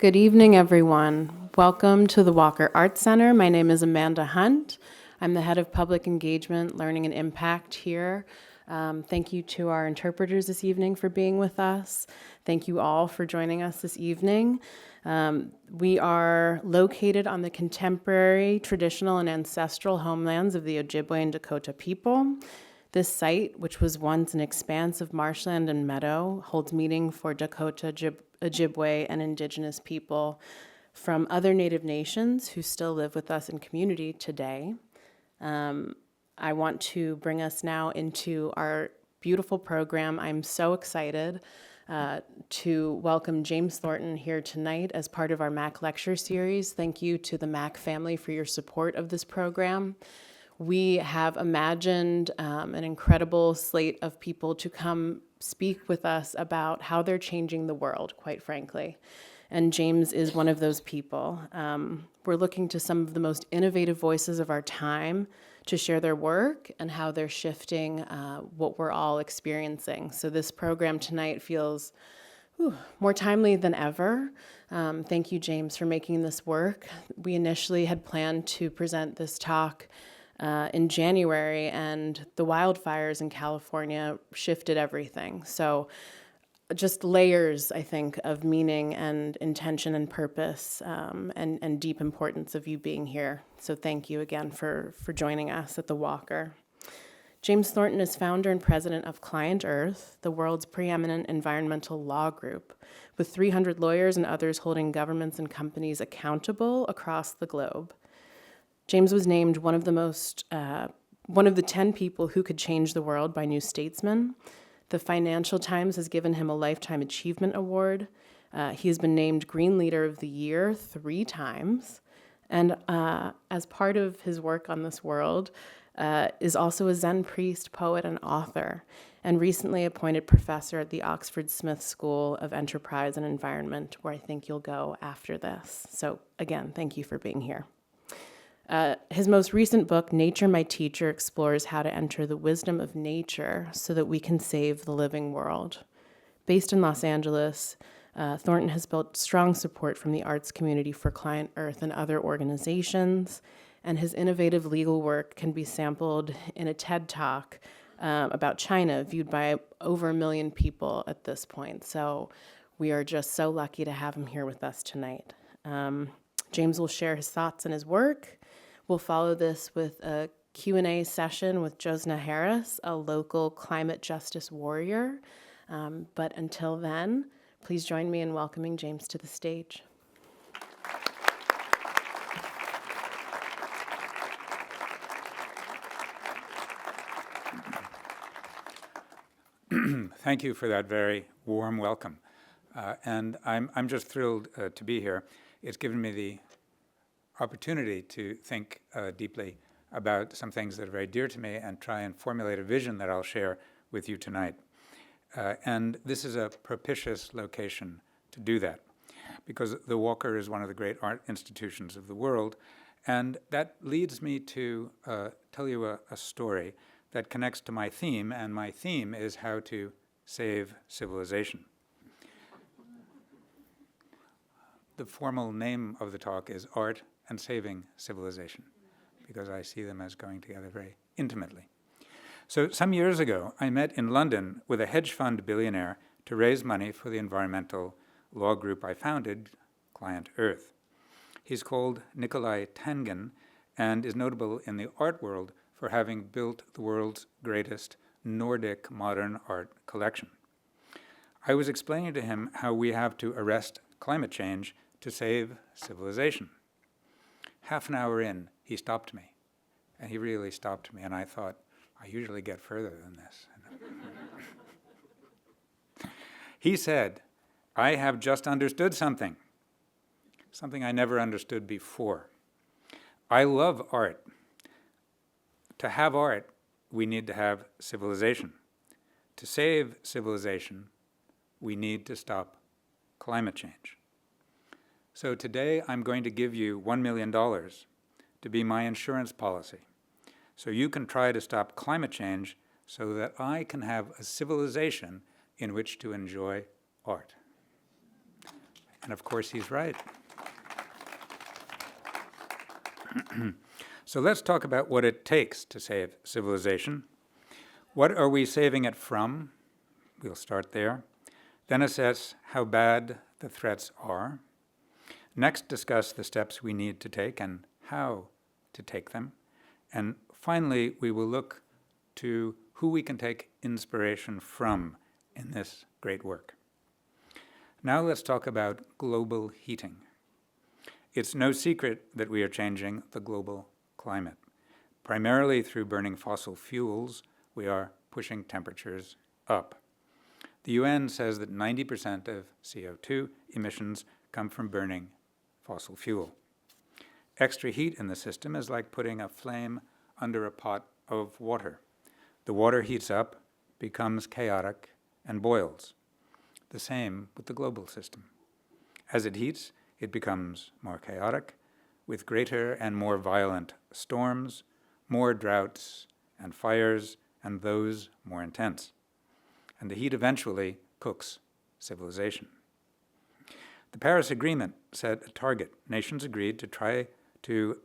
Good evening, everyone. Welcome to the Walker Arts Center. My name is Amanda Hunt. I'm the head of public engagement, learning, and impact here. Thank you to our interpreters this evening for being with us. Thank you all for joining us this evening. We are located on the contemporary, traditional, and ancestral homelands of the Ojibwe and Dakota people. This site, which was once an expanse of marshland and meadow, holds meeting for Dakota, Ojibwe, and Indigenous people from other Native nations who still live with us in community today. I want to bring us now into our beautiful program. I'm so excited to welcome James Thornton here tonight as part of our Mack Lecture series. Thank you to the Mack family for your support of this program. We have imagined an incredible slate of people to come speak with us about how they're changing the world, quite frankly. And James is one of those people. We're looking to some of the most innovative voices of our time to share their work and how they're shifting what we're all experiencing. So this program tonight feels more timely than ever. Thank you, James, for making this work. We initially had planned to present this talk in January, and the wildfires in California shifted everything. So just layers, I think, of meaning and intention and purpose and deep importance of you being here. So thank you again for joining us at the Walker. James Thornton is founder and president of ClientEarth, the world's preeminent environmental law group, with 300 lawyers and others holding governments and companies accountable across the globe. James was named one of the 10 people who could change the world by New Statesman. The Financial Times has given him a Lifetime Achievement Award. He has been named Green Leader of the Year 3 times. And as part of his work on this world, is also a Zen priest, poet, and author, and recently appointed professor at the Oxford Smith School of Enterprise and Environment, where I think you'll go after this. So again, thank you for being here. His most recent book, Nature, My Teacher, explores how to enter the wisdom of nature so that we can save the living world. Based in Los Angeles, Thornton has built strong support from the arts community for ClientEarth and other organizations, and his innovative legal work can be sampled in a TED Talk about China, viewed by over 1 million people at this point. So we are just so lucky to have him here with us tonight. James will share his thoughts and his work. We'll follow this with a Q&A session with Jothsna Harris, a local climate justice warrior. But until then, please join me in welcoming James to the stage. Thank you for that very warm welcome. And I'm just thrilled to be here. It's given me the opportunity to think deeply about some things that are very dear to me and try and formulate a vision that I'll share with you tonight. And this is a propitious location to do that, because the Walker is one of the great art institutions of the world. And that leads me to tell you a story that connects to my theme, and my theme is how to save civilization. The formal name of the talk is Art and Saving Civilization, because I see them as going together very intimately. So some years ago, I met in London with a hedge fund billionaire to raise money for the environmental law group I founded, ClientEarth. He's called Nikolai Tangen and is notable in the art world for having built the world's greatest Nordic modern art collection. I was explaining to him how we have to arrest climate change to save civilization. Half an hour in, he stopped me, and he really stopped me, and I thought, I usually get further than this. He said, I have just understood something I never understood before. I love art. To have art, we need to have civilization. To save civilization, we need to stop climate change. So today I'm going to give you $1 million to be my insurance policy, so you can try to stop climate change so that I can have a civilization in which to enjoy art. And of course, he's right. So let's talk about what it takes to save civilization. What are we saving it from? We'll start there. Then assess how bad the threats are. Next, discuss the steps we need to take and how to take them. And finally, we will look to who we can take inspiration from in this great work. Now let's talk about global heating. It's no secret that we are changing the global climate. Primarily through burning fossil fuels, we are pushing temperatures up. The UN says that 90% of CO2 emissions come from burning fossil fuel. Extra heat in the system is like putting a flame under a pot of water. The water heats up, becomes chaotic, and boils. The same with the global system. As it heats, it becomes more chaotic, with greater and more violent storms, more droughts and fires, and those more intense. And the heat eventually cooks civilization. The Paris Agreement set a target. Nations agreed to try to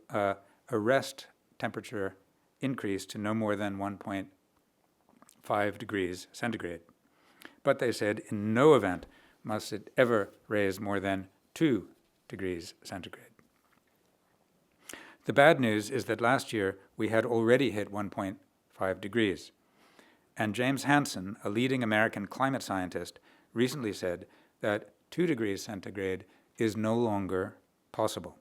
arrest temperature increase to no more than 1.5 degrees centigrade. But they said in no event must it ever raise more than 2 degrees centigrade. The bad news is that last year we had already hit 1.5 degrees. And James Hansen, a leading American climate scientist, recently said that 2 degrees centigrade is no longer possible.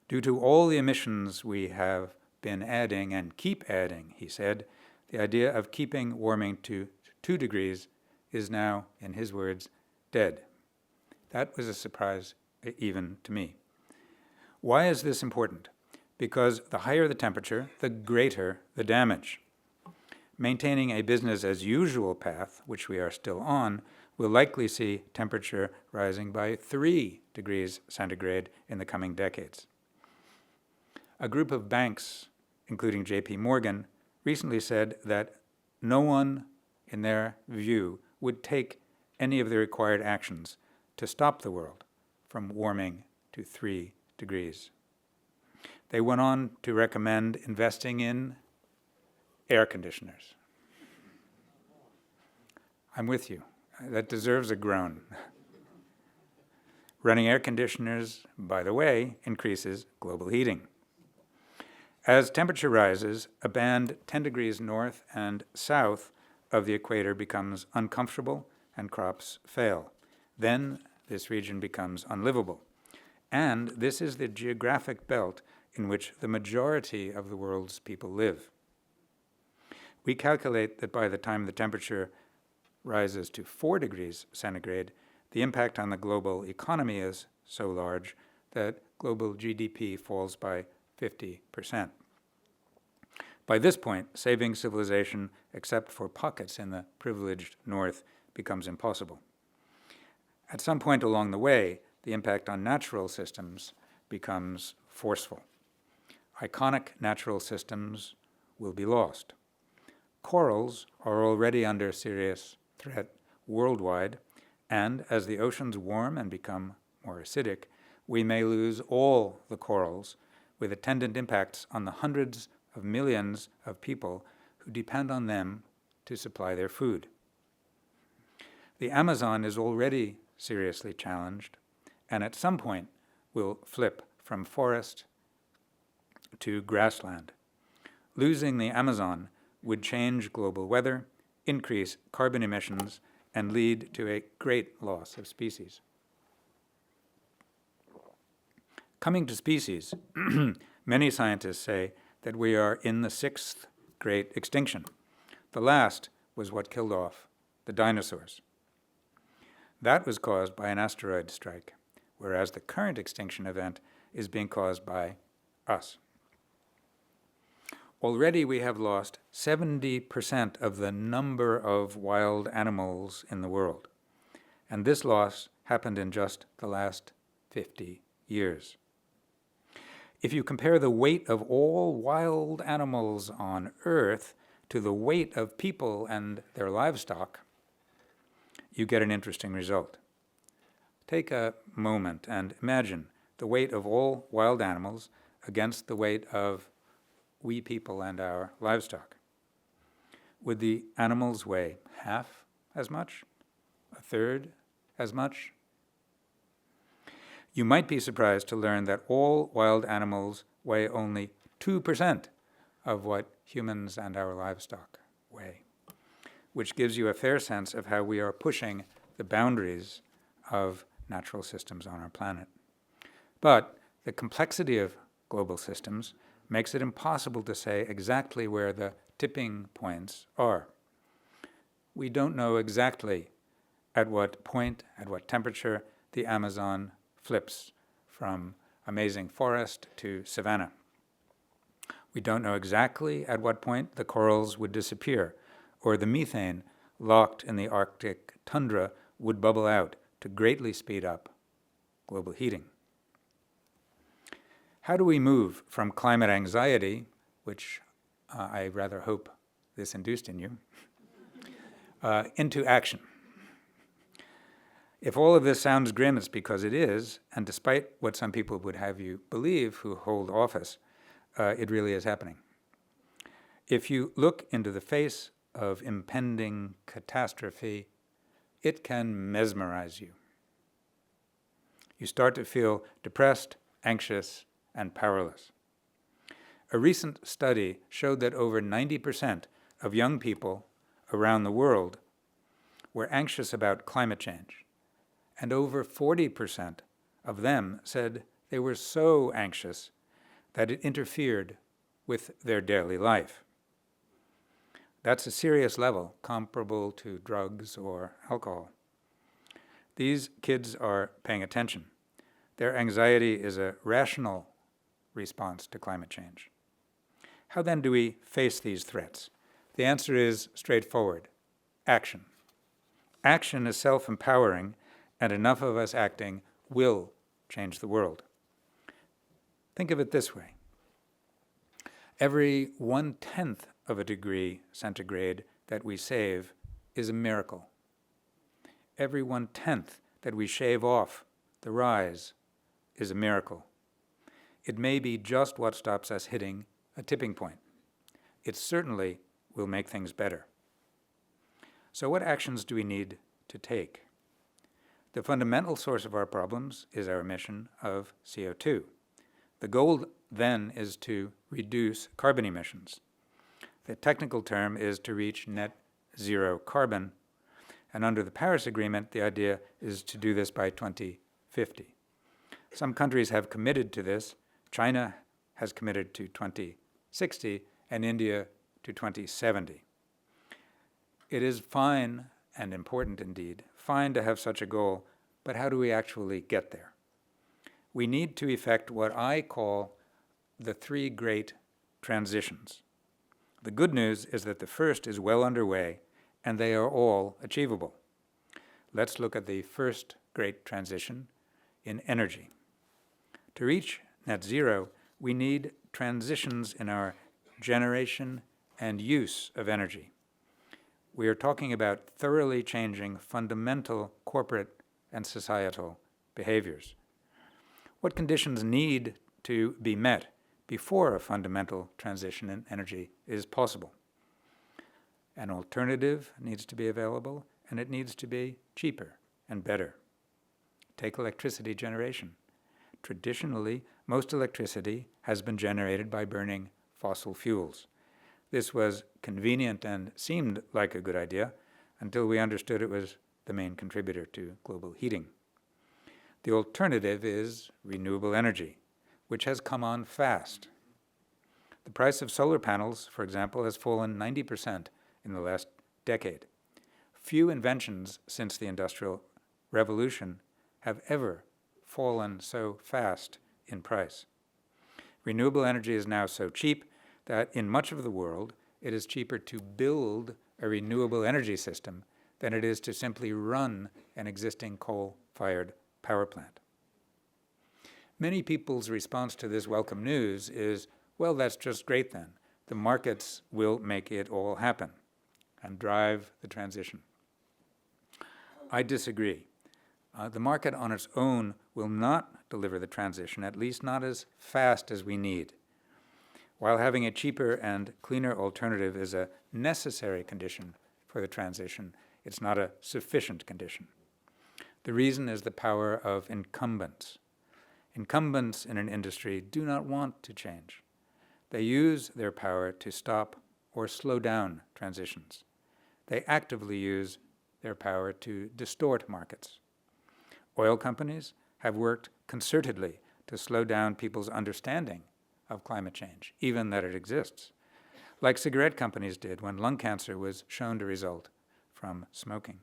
Due to all the emissions we have been adding and keep adding, he said, the idea of keeping warming to 2 degrees is now, in his words, dead. That was a surprise even to me. Why is this important? Because the higher the temperature, the greater the damage. Maintaining a business as usual path, which we are still on, will likely see temperature rising by 3 degrees centigrade in the coming decades. A group of banks, including J.P. Morgan, recently said that no one, in their view, would take any of the required actions to stop the world from warming to 3 degrees. They went on to recommend investing in air conditioners. I'm with you. That deserves a groan. Running air conditioners, by the way, increases global heating. As temperature rises, a band 10 degrees north and south of the equator becomes uncomfortable and crops fail. Then this region becomes unlivable. And this is the geographic belt in which the majority of the world's people live. We calculate that by the time the temperature rises to 4 degrees centigrade, the impact on the global economy is so large that global GDP falls by 50%. By this point, saving civilization, except for pockets in the privileged north, becomes impossible. At some point along the way, the impact on natural systems becomes forceful. Iconic natural systems will be lost. Corals are already under serious threat worldwide, and as the oceans warm and become more acidic, we may lose all the corals, with attendant impacts on the hundreds of millions of people who depend on them to supply their food. The Amazon is already seriously challenged, and at some point will flip from forest to grassland. Losing the Amazon would change global weather, increase carbon emissions, and lead to a great loss of species. Coming to species, many scientists say that we are in the 6th great extinction. The last was what killed off the dinosaurs. That was caused by an asteroid strike, whereas the current extinction event is being caused by us. Already we have lost 70% of the number of wild animals in the world, and this loss happened in just the last 50 years. If you compare the weight of all wild animals on Earth to the weight of people and their livestock, you get an interesting result. Take a moment and imagine the weight of all wild animals against the weight of we people and our livestock. Would the animals weigh half as much? A third as much? You might be surprised to learn that all wild animals weigh only 2% of what humans and our livestock weigh, which gives you a fair sense of how we are pushing the boundaries of natural systems on our planet. But the complexity of global systems makes it impossible to say exactly where the tipping points are. We don't know exactly at what point, at what temperature, the Amazon flips from amazing forest to savanna. We don't know exactly at what point the corals would disappear, or the methane locked in the Arctic tundra would bubble out to greatly speed up global heating. How do we move from climate anxiety, which I rather hope this induced in you, into action? If all of this sounds grim, it's because it is, and despite what some people would have you believe who hold office, it really is happening. If you look into the face of impending catastrophe, it can mesmerize you. You start to feel depressed, anxious, and powerless. A recent study showed that over 90% of young people around the world were anxious about climate change, and over 40% of them said they were so anxious that it interfered with their daily life. That's a serious level, comparable to drugs or alcohol. These kids are paying attention. Their anxiety is a rational response to climate change. How then do we face these threats? The answer is straightforward: action. Action is self-empowering, and enough of us acting will change the world. Think of it this way. Every 1/10 of a degree centigrade that we save is a miracle. Every 1/10 that we shave off the rise is a miracle. It may be just what stops us hitting a tipping point. It certainly will make things better. So what actions do we need to take? The fundamental source of our problems is our emission of CO2. The goal then is to reduce carbon emissions. The technical term is to reach net zero carbon, and under the Paris Agreement, the idea is to do this by 2050. Some countries have committed to this. China has committed to 2060, and India to 2070. It is fine, and important indeed, fine to have such a goal, but how do we actually get there? We need to effect what I call the three great transitions. The good news is that the first is well underway, and they are all achievable. Let's look at the first great transition in energy. To reach net zero, we need transitions in our generation and use of energy. We are talking about thoroughly changing fundamental corporate and societal behaviors. What conditions need to be met before a fundamental transition in energy is possible? An alternative needs to be available, and it needs to be cheaper and better. Take electricity generation. Traditionally, most electricity has been generated by burning fossil fuels. This was convenient and seemed like a good idea until we understood it was the main contributor to global heating. The alternative is renewable energy, which has come on fast. The price of solar panels, for example, has fallen 90% in the last decade. Few inventions since the Industrial Revolution have ever fallen so fast in price. Renewable energy is now so cheap that in much of the world, it is cheaper to build a renewable energy system than it is to simply run an existing coal-fired power plant. Many people's response to this welcome news is, well, that's just great then. The markets will make it all happen and drive the transition. I disagree. The market on its own will not deliver the transition, at least not as fast as we need. While having a cheaper and cleaner alternative is a necessary condition for the transition, it's not a sufficient condition. The reason is the power of incumbents. Incumbents in an industry do not want to change. They use their power to stop or slow down transitions. They actively use their power to distort markets. Oil companies have worked concertedly to slow down people's understanding of climate change, even that it exists, like cigarette companies did when lung cancer was shown to result from smoking.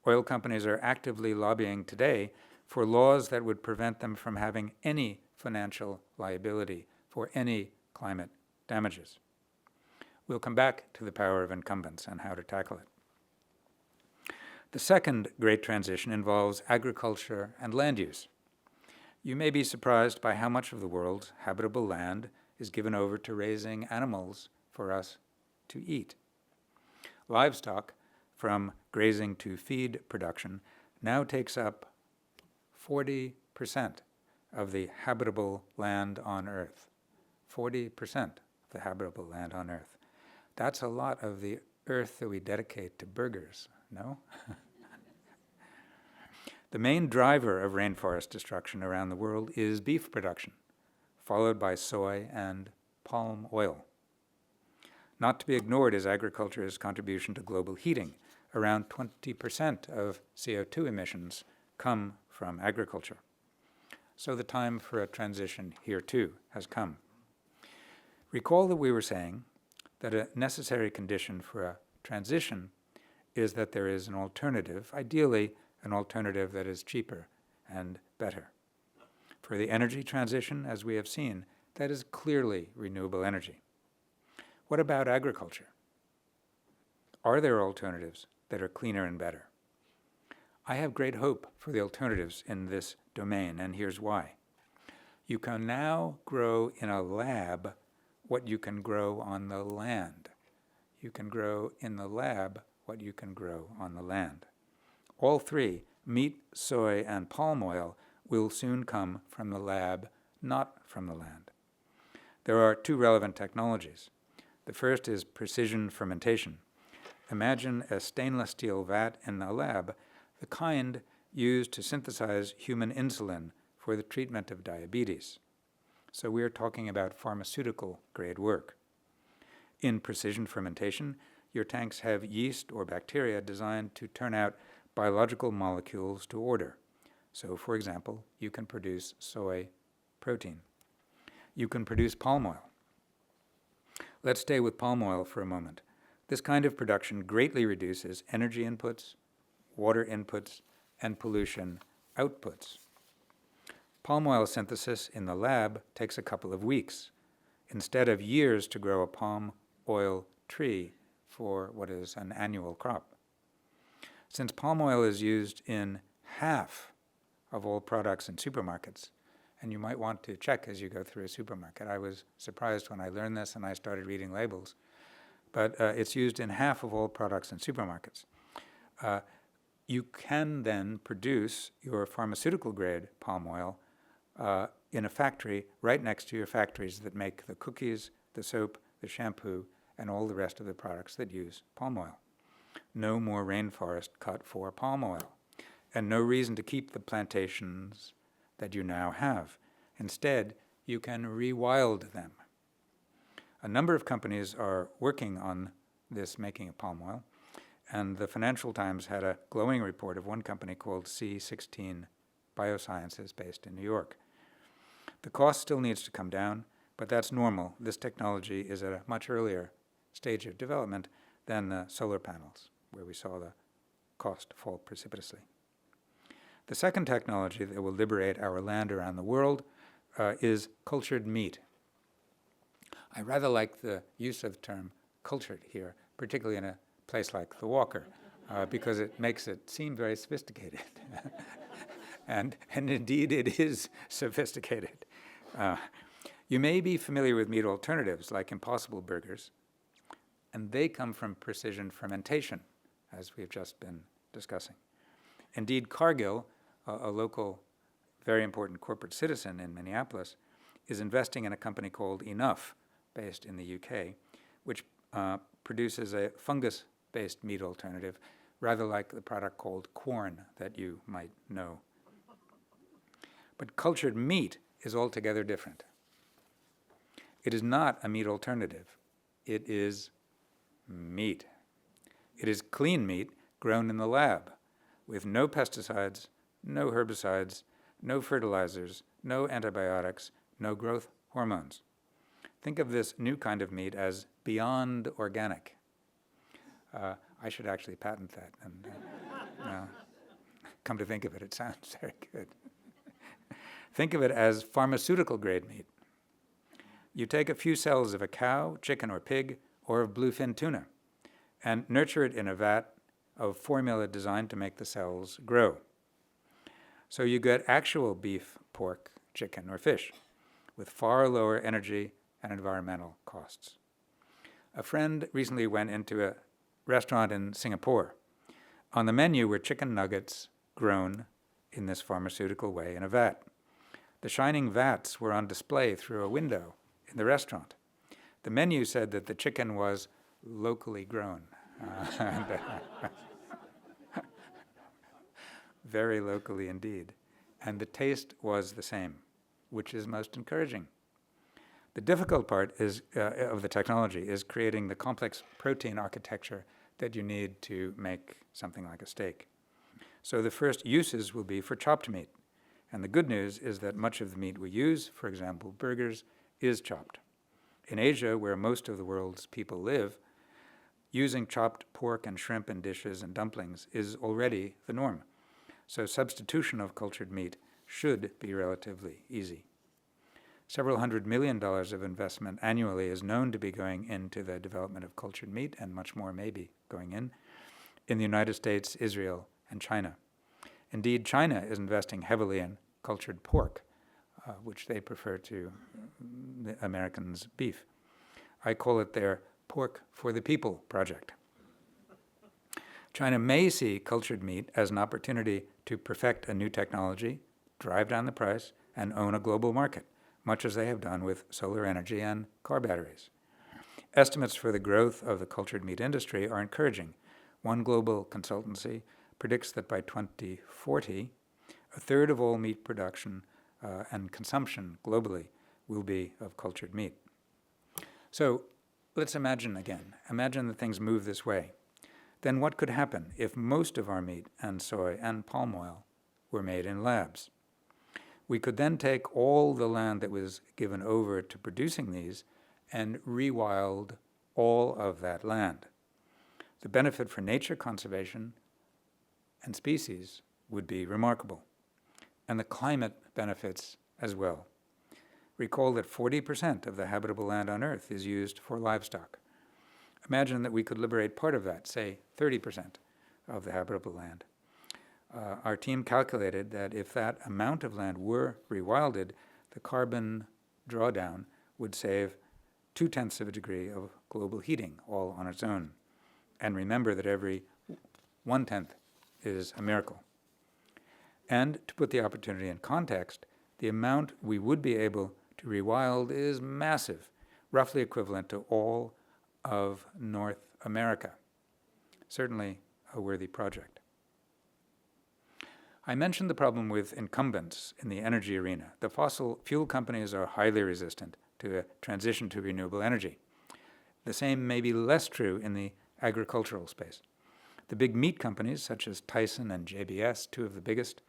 Oil companies are actively lobbying today for laws that would prevent them from having any financial liability for any climate damages. We'll come back to the power of incumbents and how to tackle it. The second great transition involves agriculture and land use. You may be surprised by how much of the world's habitable land is given over to raising animals for us to eat. Livestock, from grazing to feed production, now takes up 40% of the habitable land on Earth. 40% of the habitable land on Earth. That's a lot of the Earth that we dedicate to burgers, no? The main driver of rainforest destruction around the world is beef production, followed by soy and palm oil. Not to be ignored is agriculture's contribution to global heating. Around 20% of CO2 emissions come from agriculture. So the time for a transition here too has come. Recall that we were saying that a necessary condition for a transition is that there is an alternative, ideally an alternative that is cheaper and better. For the energy transition, as we have seen, that is clearly renewable energy. What about agriculture? Are there alternatives that are cleaner and better? I have great hope for the alternatives in this domain, and here's why. You can now grow in a lab what you can grow on the land. You can grow in the lab what you can grow on the land. All three, meat, soy, and palm oil, will soon come from the lab, not from the land. There are two relevant technologies. The first is precision fermentation. Imagine a stainless steel vat in a lab, the kind used to synthesize human insulin for the treatment of diabetes. So we are talking about pharmaceutical-grade work. In precision fermentation, your tanks have yeast or bacteria designed to turn out biological molecules to order. So, for example, you can produce soy protein. You can produce palm oil. Let's stay with palm oil for a moment. This kind of production greatly reduces energy inputs, water inputs, and pollution outputs. Palm oil synthesis in the lab takes a couple of weeks, instead of years to grow a palm oil tree for what is an annual crop. Since palm oil is used in half of all products in supermarkets, and you might want to check as you go through a supermarket. I was surprised when I learned this and I started reading labels. But it's used in half of all products in supermarkets. You can then produce your pharmaceutical-grade palm oil in a factory right next to your factories that make the cookies, the soap, the shampoo, and all the rest of the products that use palm oil. No more rainforest cut for palm oil, and no reason to keep the plantations that you now have. Instead, you can rewild them. A number of companies are working on this making of palm oil, and the Financial Times had a glowing report of one company called C16 Biosciences based in New York. The cost still needs to come down, but that's normal. This technology is at a much earlier stage of development than the solar panels, where we saw the cost fall precipitously. The second technology that will liberate our land around the world is cultured meat. I rather like the use of the term cultured here, particularly in a place like the Walker, because it makes it seem very sophisticated. and indeed it is sophisticated. You may be familiar with meat alternatives like Impossible Burgers, and they come from precision fermentation, as we've just been discussing. Indeed, Cargill a local, very important corporate citizen in Minneapolis, is investing in a company called Enough, based in the UK, which produces a fungus-based meat alternative, rather like the product called Quorn that you might know. But cultured meat is altogether different. It is not a meat alternative. It is meat. It is clean meat grown in the lab with no pesticides, no herbicides, no fertilizers, no antibiotics, no growth hormones. Think of this new kind of meat as beyond organic. I should actually patent that. And come to think of it, it sounds very good. Think of it as pharmaceutical grade meat. You take a few cells of a cow, chicken, or pig, or of bluefin tuna, and nurture it in a vat of formula designed to make the cells grow. So you get actual beef, pork, chicken, or fish with far lower energy and environmental costs. A friend recently went into a restaurant in Singapore. On the menu were chicken nuggets grown in this pharmaceutical way in a vat. The shining vats were on display through a window in the restaurant. The menu said that the chicken was locally grown. Very locally indeed. And the taste was the same, which is most encouraging. The difficult part of the technology is creating the complex protein architecture that you need to make something like a steak. So the first uses will be for chopped meat. And the good news is that much of the meat we use, for example, burgers, is chopped. In Asia, where most of the world's people live, using chopped pork and shrimp in dishes and dumplings is already the norm. So substitution of cultured meat should be relatively easy. Several $100 million of investment annually is known to be going into the development of cultured meat, and much more may be going in the United States, Israel, and China. Indeed, China is investing heavily in cultured pork, which they prefer to the Americans' beef. I call it their Pork for the People project. China may see cultured meat as an opportunity to perfect a new technology, drive down the price, and own a global market, much as they have done with solar energy and car batteries. Estimates for the growth of the cultured meat industry are encouraging. One global consultancy predicts that by 2040, a third of all meat production and consumption globally will be of cultured meat. So let's imagine again. Imagine that things move this way. Then what could happen if most of our meat and soy and palm oil were made in labs? We could then take all the land that was given over to producing these and rewild all of that land. The benefit for nature conservation and species would be remarkable, and the climate benefits as well. Recall that 40% of the habitable land on Earth is used for livestock. Imagine that we could liberate part of that, say 30% of the habitable land. Our team calculated that if that amount of land were rewilded, the carbon drawdown would save 0.2 of a degree of global heating all on its own. And remember that every 0.1 is a miracle. And to put the opportunity in context, the amount we would be able to rewild is massive, roughly equivalent to all of North America. Certainly a worthy project. I mentioned the problem with incumbents in the energy arena. The fossil fuel companies are highly resistant to a transition to renewable energy. The same may be less true in the agricultural space. The big meat companies, such as Tyson and JBS, two of the biggest,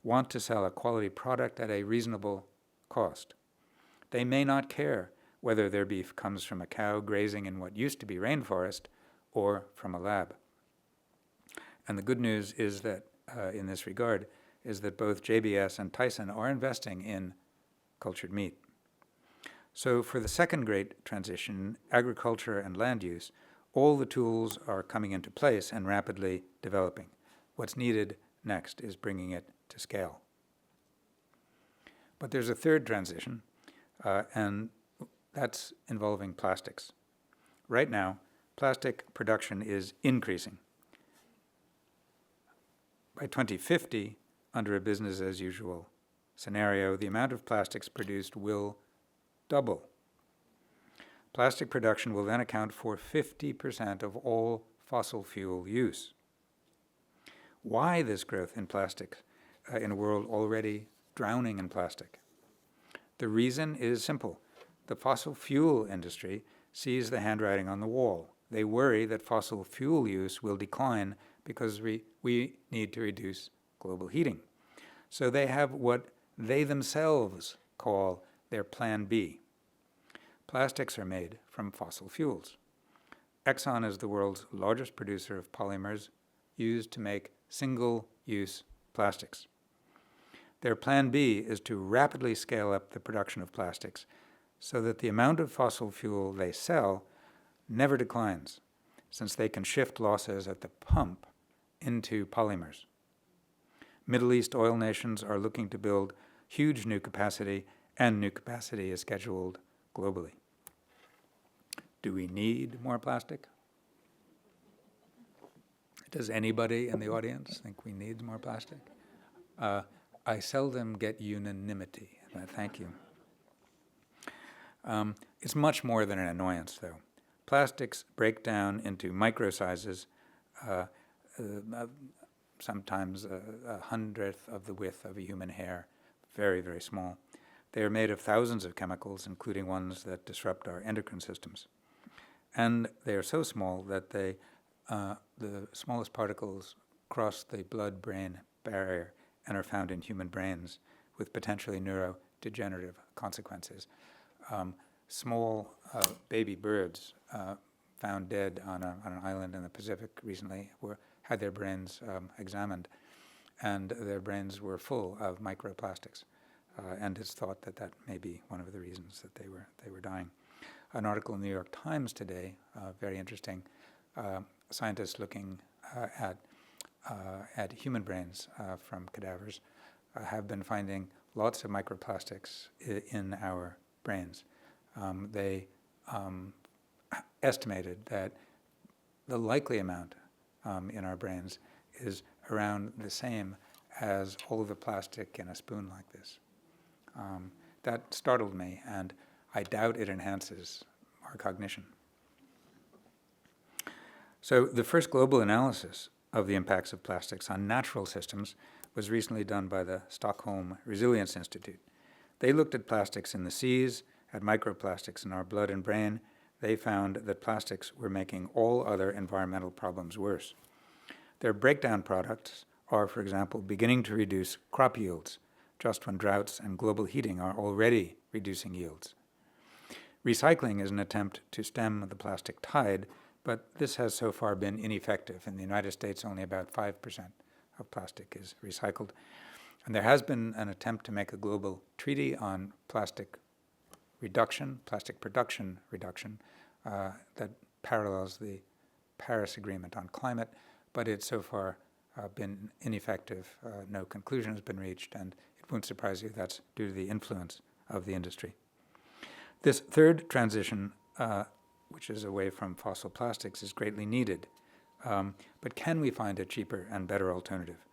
want to sell a quality product at a reasonable cost. They may not care whether their beef comes from a cow grazing in what used to be rainforest or from a lab. And the good news is that, in this regard, is that both JBS and Tyson are investing in cultured meat. So for the second great transition, agriculture and land use, all the tools are coming into place and rapidly developing. What's needed next is bringing it to scale. But there's a third transition, and that's involving plastics. Right now, plastic production is increasing. By 2050, under a business as usual scenario, the amount of plastics produced will double. Plastic production will then account for 50% of all fossil fuel use. Why this growth in plastic in a world already drowning in plastic? The reason is simple. The fossil fuel industry sees the handwriting on the wall. They worry that fossil fuel use will decline because we need to reduce global heating. So they have what they themselves call their Plan B. Plastics are made from fossil fuels. Exxon is the world's largest producer of polymers used to make single-use plastics. Their Plan B is to rapidly scale up the production of plastics so that the amount of fossil fuel they sell never declines, since they can shift losses at the pump into polymers. Middle East oil nations are looking to build huge new capacity, and new capacity is scheduled globally. Do we need more plastic? Does anybody in the audience think we need more plastic? I seldom get unanimity. Thank you. It's much more than an annoyance, though. Plastics break down into micro sizes, sometimes a hundredth of the width of a human hair, very, very small. They are made of thousands of chemicals, including ones that disrupt our endocrine systems. And they are so small that the smallest particles cross the blood-brain barrier and are found in human brains with potentially neurodegenerative consequences. Small baby birds found dead on an island in the Pacific recently had their brains examined, and their brains were full of microplastics. And it's thought that that may be one of the reasons that they were dying. An article in the New York Times today, very interesting, scientists looking at human brains from cadavers have been finding lots of microplastics in our brains. They estimated that the likely amount in our brains is around the same as all of the plastic in a spoon like this. That startled me, and I doubt it enhances our cognition. So the first global analysis of the impacts of plastics on natural systems was recently done by the Stockholm Resilience Institute. They looked at plastics in the seas, at microplastics in our blood and brain. They found that plastics were making all other environmental problems worse. Their breakdown products are, for example, beginning to reduce crop yields, just when droughts and global heating are already reducing yields. Recycling is an attempt to stem the plastic tide, but this has so far been ineffective. In the United States, only about 5% of plastic is recycled. And there has been an attempt to make a global treaty on plastic production reduction, that parallels the Paris Agreement on climate, but it's so far been ineffective. No conclusion has been reached, and it won't surprise you that's due to the influence of the industry. This third transition, which is away from fossil plastics, is greatly needed. But can we find a cheaper and better alternative?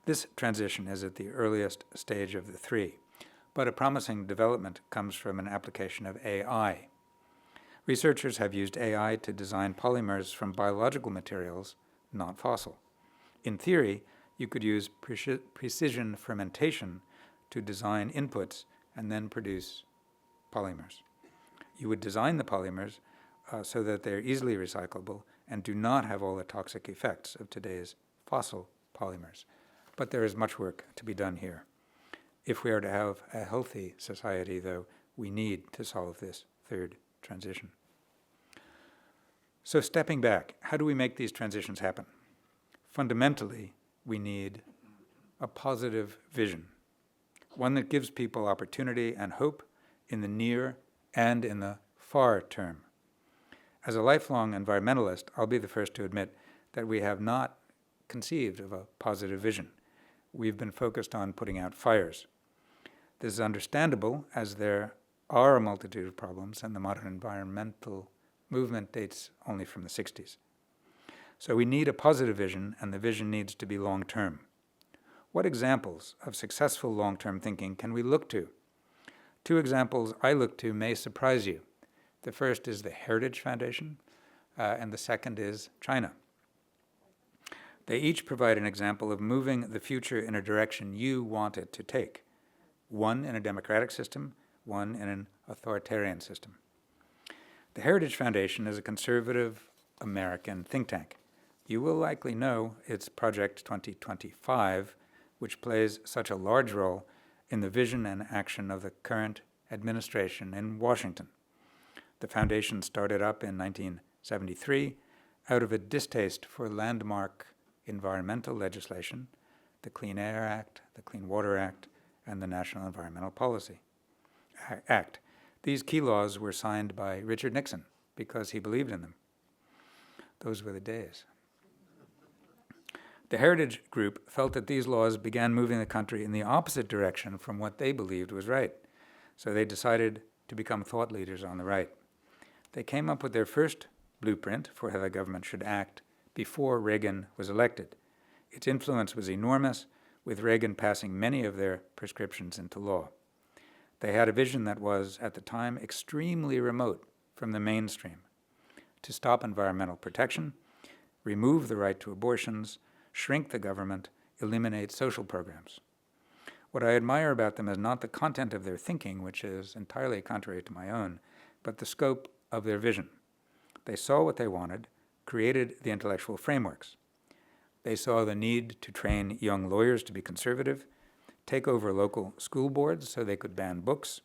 This transition is at the earliest stage of the three, but a promising development comes from an application of AI. Researchers have used AI to design polymers from biological materials, not fossil. In theory, you could use precision fermentation to design inputs and then produce polymers. You would design the polymers so that they're easily recyclable and do not have all the toxic effects of today's fossil polymers. But there is much work to be done here. If we are to have a healthy society, though, we need to solve this third transition. So stepping back, how do we make these transitions happen? Fundamentally, we need a positive vision, one that gives people opportunity and hope in the near and in the far term. As a lifelong environmentalist, I'll be the first to admit that we have not conceived of a positive vision. We've been focused on putting out fires. This is understandable, as there are a multitude of problems, and the modern environmental movement dates only from the 60s. So we need a positive vision, and the vision needs to be long-term. What examples of successful long-term thinking can we look to? Two examples I look to may surprise you. The first is the Heritage Foundation, and the second is China. They each provide an example of moving the future in a direction you want it to take, one in a democratic system, one in an authoritarian system. The Heritage Foundation is a conservative American think tank. You will likely know its Project 2025, which plays such a large role in the vision and action of the current administration in Washington. The foundation started up in 1973 out of a distaste for landmark environmental legislation, the Clean Air Act, the Clean Water Act, and the National Environmental Policy Act. These key laws were signed by Richard Nixon because he believed in them. Those were the days. The Heritage Group felt that these laws began moving the country in the opposite direction from what they believed was right, so they decided to become thought leaders on the right. They came up with their first blueprint for how the government should act before Reagan was elected. Its influence was enormous, with Reagan passing many of their prescriptions into law. They had a vision that was, at the time, extremely remote from the mainstream: to stop environmental protection, remove the right to abortions, shrink the government, eliminate social programs. What I admire about them is not the content of their thinking, which is entirely contrary to my own, but the scope of their vision. They saw what they wanted, created the intellectual frameworks. They saw the need to train young lawyers to be conservative, take over local school boards so they could ban books,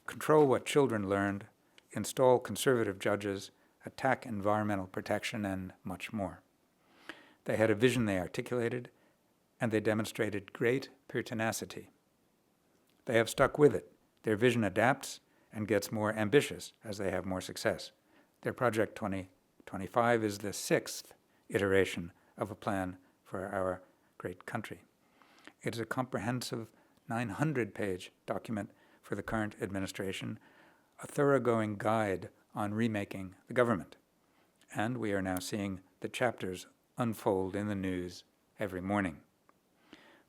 control what children learned, install conservative judges, attack environmental protection, and much more. They had a vision they articulated, and they demonstrated great pertinacity. They have stuck with it. Their vision adapts and gets more ambitious as they have more success. Their Project 2025 is the 6th iteration of a plan for our great country. It is a comprehensive 900-page document for the current administration, a thoroughgoing guide on remaking the government. And we are now seeing the chapters unfold in the news every morning.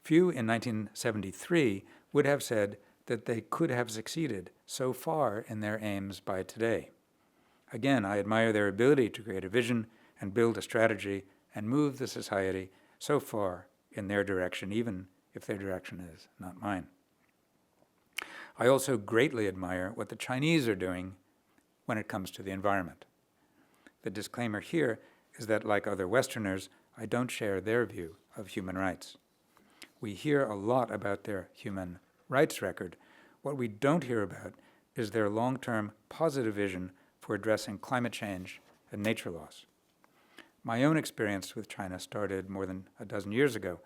Few in 1973 would have said that they could have succeeded so far in their aims by today. Again, I admire their ability to create a vision and build a strategy and move the society so far in their direction, even if their direction is not mine. I also greatly admire what the Chinese are doing when it comes to the environment. The disclaimer here is that, like other Westerners, I don't share their view of human rights. We hear a lot about their human rights record. What we don't hear about is their long-term positive vision for addressing climate change and nature loss. My own experience with China started more than a dozen years ago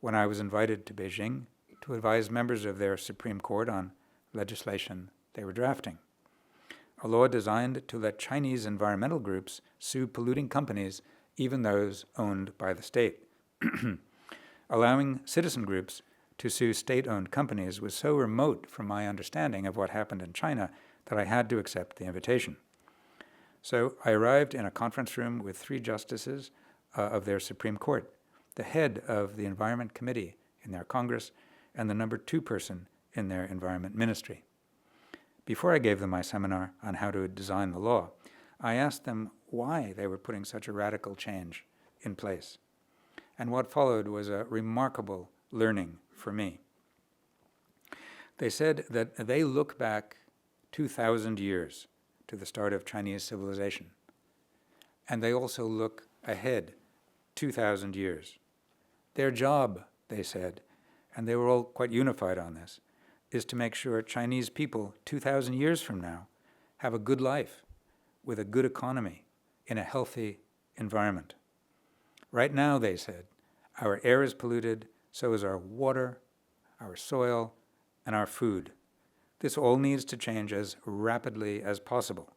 when I was invited to Beijing to advise members of their Supreme Court on legislation they were drafting. A law designed to let Chinese environmental groups sue polluting companies, even those owned by the state. Allowing citizen groups to sue state-owned companies was so remote from my understanding of what happened in China that I had to accept the invitation. So I arrived in a conference room with 3 justices of their Supreme Court, the head of the Environment Committee in their Congress, and the number 2 person in their Environment Ministry. Before I gave them my seminar on how to design the law, I asked them why they were putting such a radical change in place. And what followed was a remarkable learning for me. They said that they look back 2,000 years to the start of Chinese civilization, and they also look ahead 2,000 years. Their job, they said, and they were all quite unified on this, is to make sure Chinese people 2,000 years from now have a good life with a good economy in a healthy environment. Right now, they said, our air is polluted, so is our water, our soil, and our food. This all needs to change as rapidly as possible.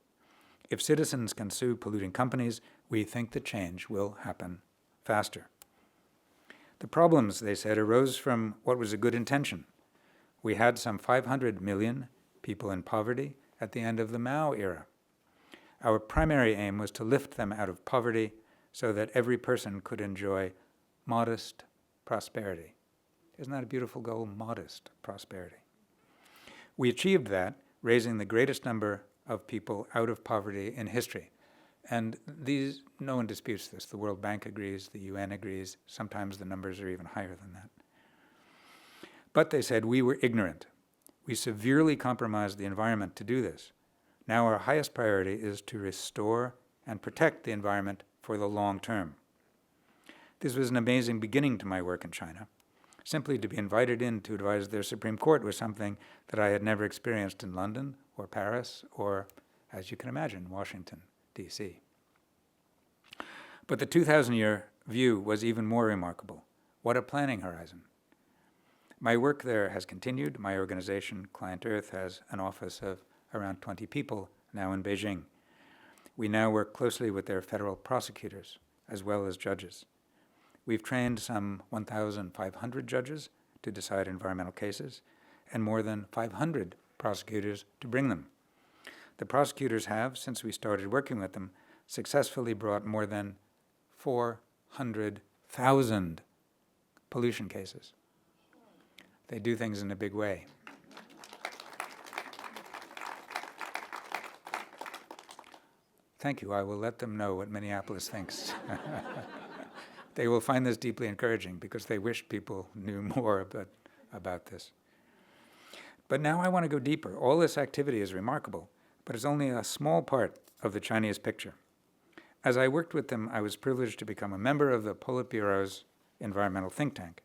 If citizens can sue polluting companies, we think the change will happen faster. The problems, they said, arose from what was a good intention. We had some 500 million people in poverty at the end of the Mao era. Our primary aim was to lift them out of poverty so that every person could enjoy modest prosperity. Isn't that a beautiful goal? Modest prosperity. We achieved that, raising the greatest number of people out of poverty in history. And these, no one disputes this. The World Bank agrees, the UN agrees. Sometimes the numbers are even higher than that. But they said we were ignorant. We severely compromised the environment to do this. Now our highest priority is to restore and protect the environment for the long term. This was an amazing beginning to my work in China. Simply to be invited in to advise their Supreme Court was something that I had never experienced in London or Paris or, as you can imagine, Washington, D.C. But the 2,000-year view was even more remarkable. What a planning horizon. My work there has continued. My organization, ClientEarth, has an office of around 20 people now in Beijing. We now work closely with their federal prosecutors as well as judges. We've trained some 1,500 judges to decide environmental cases and more than 500 prosecutors to bring them. The prosecutors have, since we started working with them, successfully brought more than 400,000 pollution cases. They do things in a big way. Thank you. I will let them know what Minneapolis thinks. They will find this deeply encouraging because they wish people knew more about this. But now I want to go deeper. All this activity is remarkable, but it's only a small part of the Chinese picture. As I worked with them, I was privileged to become a member of the Politburo's environmental think tank.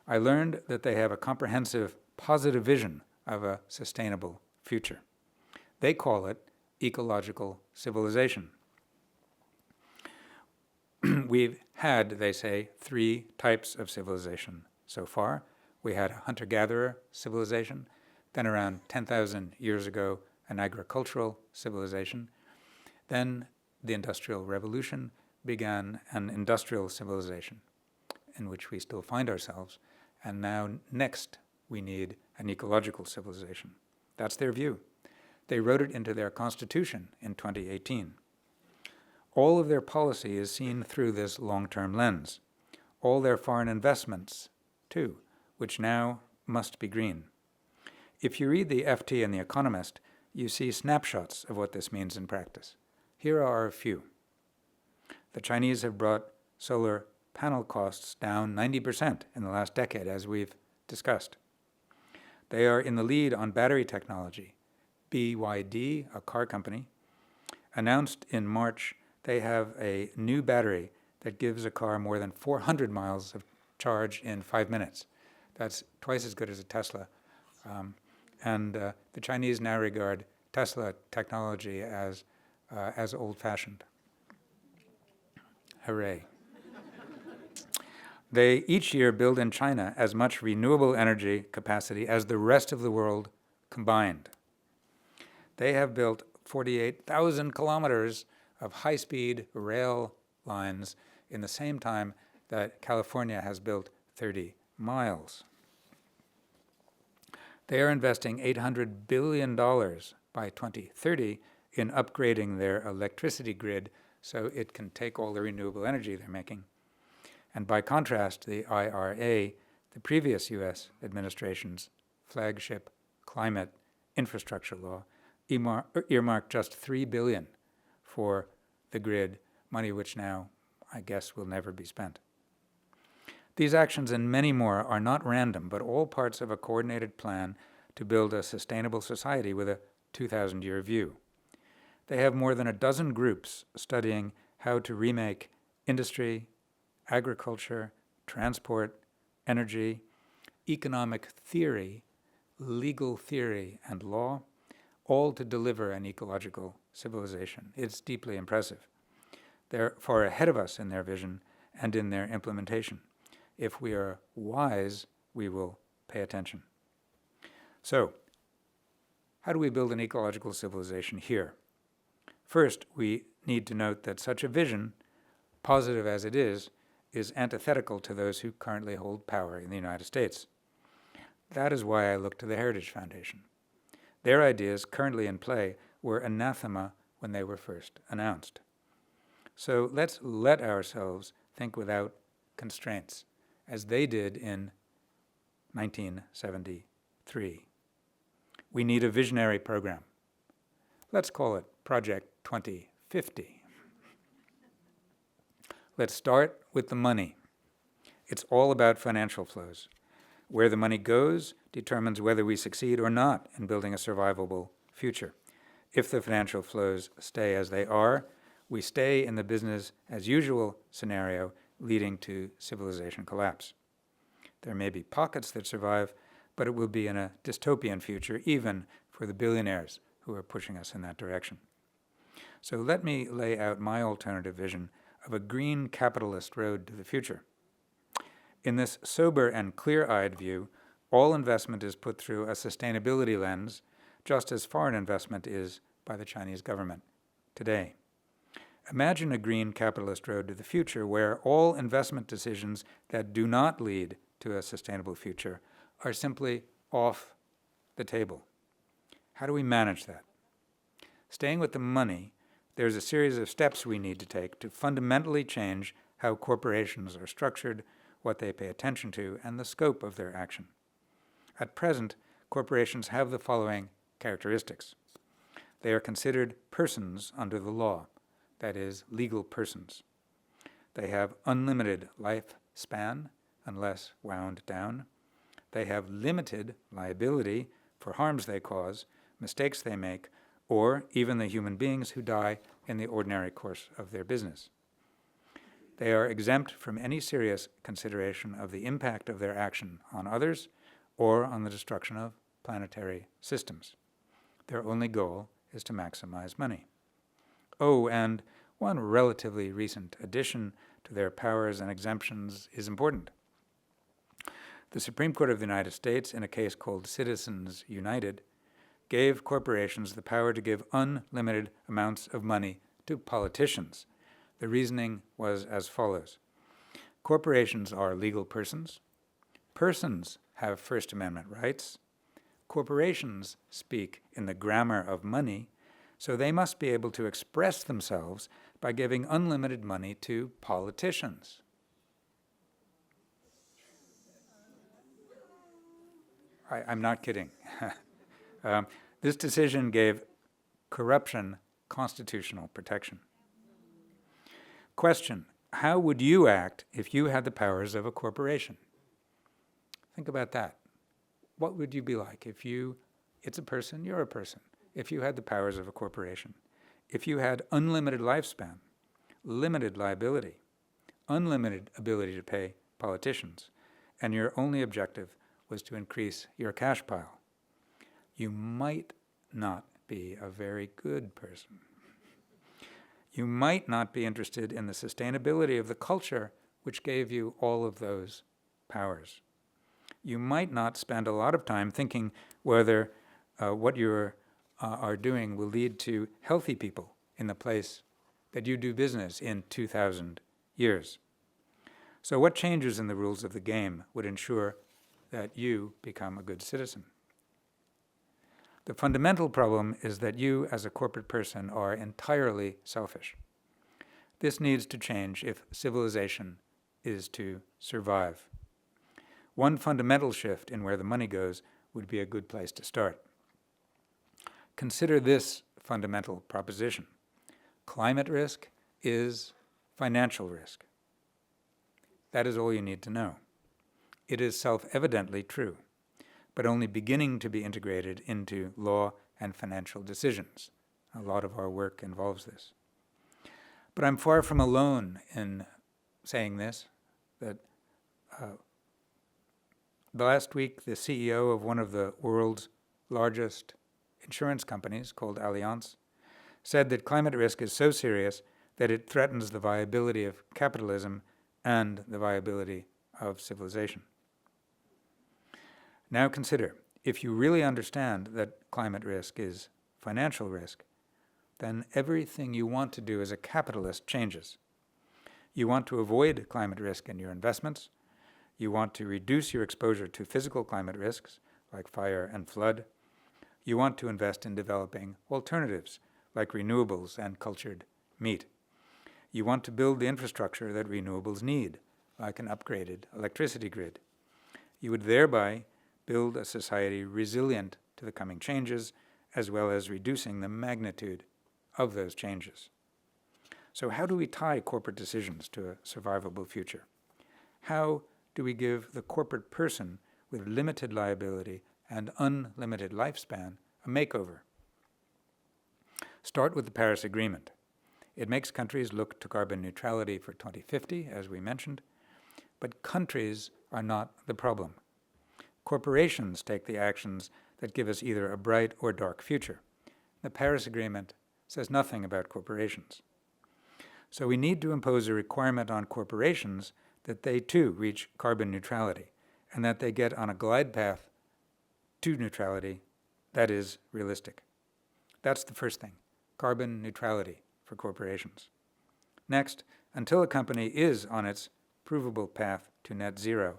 I learned that they have a comprehensive, positive vision of a sustainable future. They call it ecological civilization. We've had, they say, 3 types of civilization so far. We had a hunter-gatherer civilization, then around 10,000 years ago, an agricultural civilization. Then the Industrial Revolution began an industrial civilization in which we still find ourselves. And now next we need an ecological civilization. That's their view. They wrote it into their constitution in 2018. All of their policy is seen through this long-term lens. All their foreign investments, too, which now must be green. If you read the FT and The Economist, you see snapshots of what this means in practice. Here are a few. The Chinese have brought solar panel costs down 90% in the last decade, as we've discussed. They are in the lead on battery technology. BYD, a car company, announced in March they have a new battery that gives a car more than 400 miles of charge in 5 minutes. That's twice as good as a Tesla. The Chinese now regard Tesla technology as old-fashioned. Hooray. They each year build in China as much renewable energy capacity as the rest of the world combined. They have built 48,000 kilometers of high-speed rail lines in the same time that California has built 30 miles. They are investing $800 billion by 2030 in upgrading their electricity grid so it can take all the renewable energy they're making. And by contrast, the IRA, the previous U.S. administration's flagship climate infrastructure law, earmarked just $3 billion for the grid, money which now, I guess, will never be spent. These actions and many more are not random, but all parts of a coordinated plan to build a sustainable society with a 2,000-year view. They have more than a dozen groups studying how to remake industry, agriculture, transport, energy, economic theory, legal theory, and law, all to deliver an ecological civilization. It's deeply impressive. They're far ahead of us in their vision and in their implementation. If we are wise, we will pay attention. So, how do we build an ecological civilization here? First, we need to note that such a vision, positive as it is antithetical to those who currently hold power in the United States. That is why I look to the Heritage Foundation. Their ideas currently in play were anathema when they were first announced. So let's let ourselves think without constraints, as they did in 1973. We need a visionary program. Let's call it Project 2050. Let's start with the money. It's all about financial flows. Where the money goes determines whether we succeed or not in building a survivable future. If the financial flows stay as they are, we stay in the business as usual scenario, leading to civilization collapse. There may be pockets that survive, but it will be in a dystopian future, even for the billionaires who are pushing us in that direction. So let me lay out my alternative vision of a green capitalist road to the future. In this sober and clear-eyed view, all investment is put through a sustainability lens, just as foreign investment is by the Chinese government today. Imagine a green capitalist road to the future where all investment decisions that do not lead to a sustainable future are simply off the table. How do we manage that? Staying with the money, there's a series of steps we need to take to fundamentally change how corporations are structured, what they pay attention to, and the scope of their action. At present, corporations have the following characteristics. They are considered persons under the law, that is, legal persons. They have unlimited lifespan unless wound down. They have limited liability for harms they cause, mistakes they make, or even the human beings who die in the ordinary course of their business. They are exempt from any serious consideration of the impact of their action on others or on the destruction of planetary systems. Their only goal is to maximize money. Oh, and one relatively recent addition to their powers and exemptions is important. The Supreme Court of the United States, in a case called Citizens United, gave corporations the power to give unlimited amounts of money to politicians. The reasoning was as follows. Corporations are legal persons. Persons have First Amendment rights. Corporations speak in the grammar of money, so they must be able to express themselves by giving unlimited money to politicians. I'm not kidding. This decision gave corruption constitutional protection. Question, how would you act if you had the powers of a corporation? Think about that. What would you be like if it's a person, you're a person, if you had the powers of a corporation? If you had unlimited lifespan, limited liability, unlimited ability to pay politicians, and your only objective was to increase your cash pile, you might not be a very good person. You might not be interested in the sustainability of the culture which gave you all of those powers. You might not spend a lot of time thinking whether what you are doing will lead to healthy people in the place that you do business in 2,000 years. So what changes in the rules of the game would ensure that you become a good citizen? The fundamental problem is that you, as a corporate person, are entirely selfish. This needs to change if civilization is to survive. One fundamental shift in where the money goes would be a good place to start. Consider this fundamental proposition. Climate risk is financial risk. That is all you need to know. It is self-evidently true, but only beginning to be integrated into law and financial decisions. A lot of our work involves this. But I'm far from alone in saying this, that last week the CEO of one of the world's largest insurance companies, called Allianz, said that climate risk is so serious that it threatens the viability of capitalism and the viability of civilization. Now consider, if you really understand that climate risk is financial risk, then everything you want to do as a capitalist changes. You want to avoid climate risk in your investments. You want to reduce your exposure to physical climate risks, like fire and flood. You want to invest in developing alternatives, like renewables and cultured meat. You want to build the infrastructure that renewables need, like an upgraded electricity grid. You would thereby build a society resilient to the coming changes, as well as reducing the magnitude of those changes. So how do we tie corporate decisions to a survivable future? How do we give the corporate person with limited liability and unlimited lifespan a makeover? Start with the Paris Agreement. It makes countries look to carbon neutrality for 2050, as we mentioned, but countries are not the problem. Corporations take the actions that give us either a bright or dark future. The Paris Agreement says nothing about corporations. So we need to impose a requirement on corporations that they too reach carbon neutrality and that they get on a glide path to neutrality that is realistic. That's the first thing, carbon neutrality for corporations. Next, until a company is on its provable path to net zero,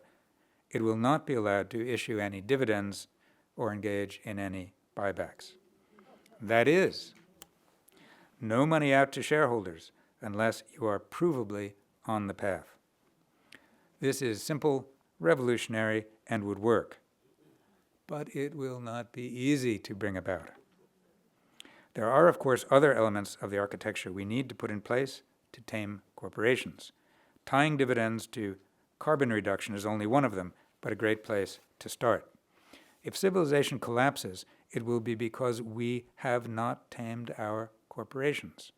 it will not be allowed to issue any dividends or engage in any buybacks. That is, no money out to shareholders unless you are provably on the path. This is simple, revolutionary, and would work, but it will not be easy to bring about. There are, of course, other elements of the architecture we need to put in place to tame corporations. Tying dividends to carbon reduction is only one of them, but a great place to start. If civilization collapses, it will be because we have not tamed our corporations,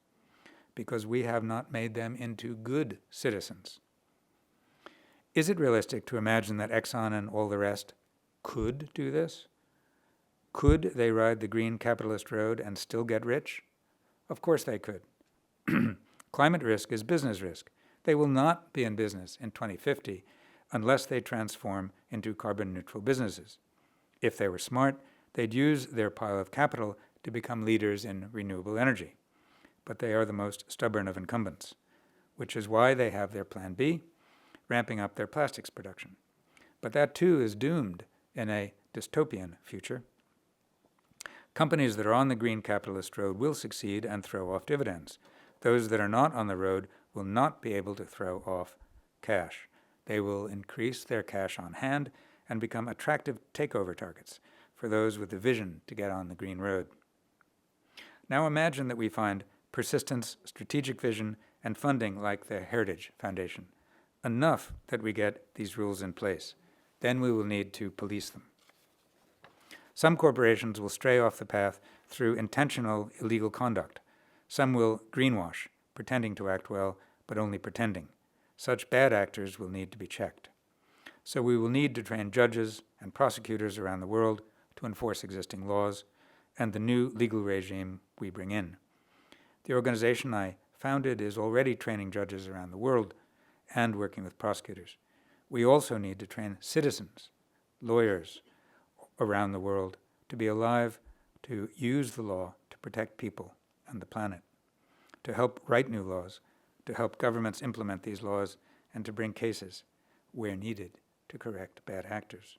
because we have not made them into good citizens. Is it realistic to imagine that Exxon and all the rest could do this? Could they ride the green capitalist road and still get rich? Of course they could. Climate risk is business risk. They will not be in business in 2050 unless they transform into carbon neutral businesses. If they were smart, they'd use their pile of capital to become leaders in renewable energy. But they are the most stubborn of incumbents, which is why they have their plan B, ramping up their plastics production. But that too is doomed in a dystopian future. Companies that are on the green capitalist road will succeed and throw off dividends. Those that are not on the road will not be able to throw off cash. They will increase their cash on hand and become attractive takeover targets for those with the vision to get on the green road. Now imagine that we find persistence, strategic vision, and funding like the Heritage Foundation, enough that we get these rules in place. Then we will need to police them. Some corporations will stray off the path through intentional illegal conduct. Some will greenwash, pretending to act well, but only pretending. Such bad actors will need to be checked. So we will need to train judges and prosecutors around the world to enforce existing laws and the new legal regime we bring in. The organization I founded is already training judges around the world and working with prosecutors. We also need to train citizens, lawyers around the world to be alive to use the law to protect people and the planet, to help write new laws, to help governments implement these laws, and to bring cases, where needed, to correct bad actors.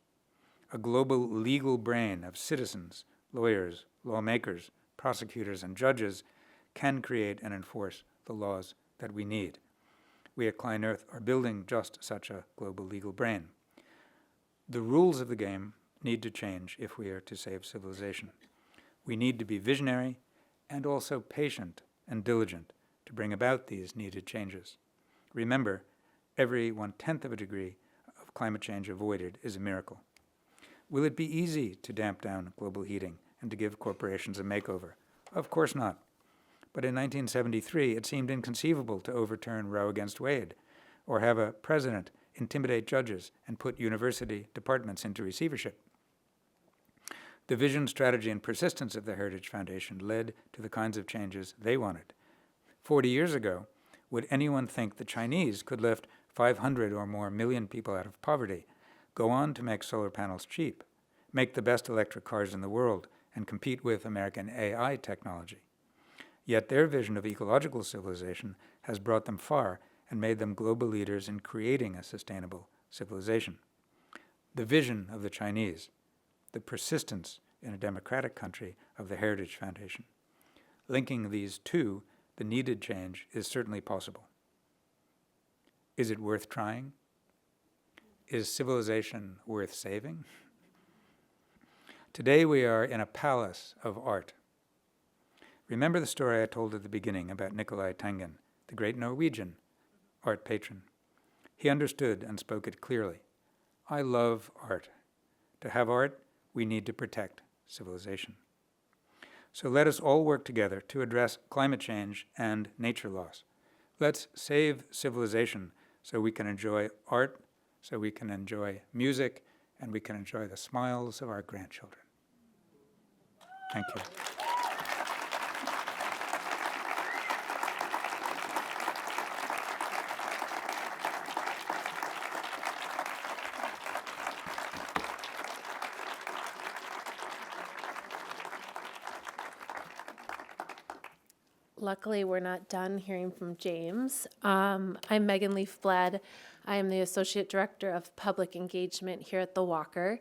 A global legal brain of citizens, lawyers, lawmakers, prosecutors, and judges can create and enforce the laws that we need. We at ClientEarth are building just such a global legal brain. The rules of the game need to change if we are to save civilization. We need to be visionary and also patient and diligent to bring about these needed changes. Remember, every 1/10 of a degree of climate change avoided is a miracle. Will it be easy to damp down global heating and to give corporations a makeover? Of course not. But in 1973, it seemed inconceivable to overturn Roe against Wade or have a president intimidate judges and put university departments into receivership. The vision, strategy, and persistence of the Heritage Foundation led to the kinds of changes they wanted. 40 years ago, would anyone think the Chinese could lift 500 or more million people out of poverty, go on to make solar panels cheap, make the best electric cars in the world, and compete with American AI technology? Yet their vision of ecological civilization has brought them far and made them global leaders in creating a sustainable civilization. The vision of the Chinese, the persistence in a democratic country of the Heritage Foundation. Linking these two, the needed change is certainly possible. Is it worth trying? Is civilization worth saving? Today we are in a palace of art. Remember the story I told at the beginning about Nicolai Tangen, the great Norwegian art patron. He understood and spoke it clearly. I love art. To have art, we need to protect civilization. So let us all work together to address climate change and nature loss. Let's save civilization so we can enjoy art, so we can enjoy music, and we can enjoy the smiles of our grandchildren. Thank you. Luckily, we're not done hearing from James. I'm Megan Leaf-Bled. I am the Associate Director of Public Engagement here at the Walker.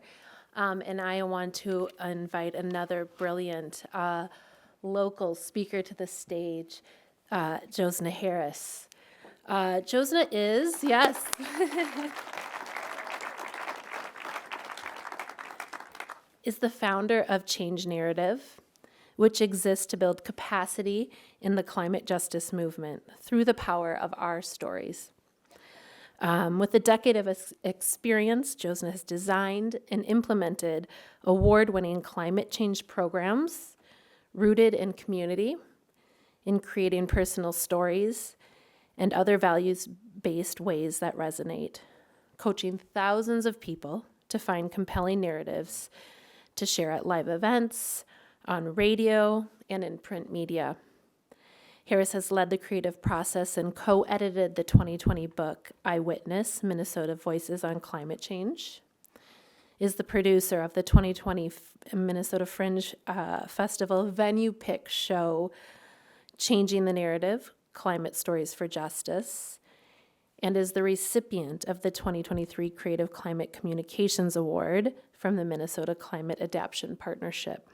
And I want to invite another brilliant local speaker to the stage, Jothsna Harris. Jothsna is, yes. is the founder of Change Narrative, which exists to build capacity in the climate justice movement through the power of our stories. With a decade of experience, Jothsna has designed and implemented award-winning climate change programs rooted in community, in creating personal stories, and other values-based ways that resonate, coaching thousands of people to find compelling narratives to share at live events, on radio, and in print media. Harris has led the creative process and co-edited the 2020 book, Eyewitness, Minnesota Voices on Climate Change, is the producer of the 2020 Minnesota Fringe Festival venue pick show, Changing the Narrative, Climate Stories for Justice, and is the recipient of the 2023 Creative Climate Communications Award from the Minnesota Climate Adaptation Partnership.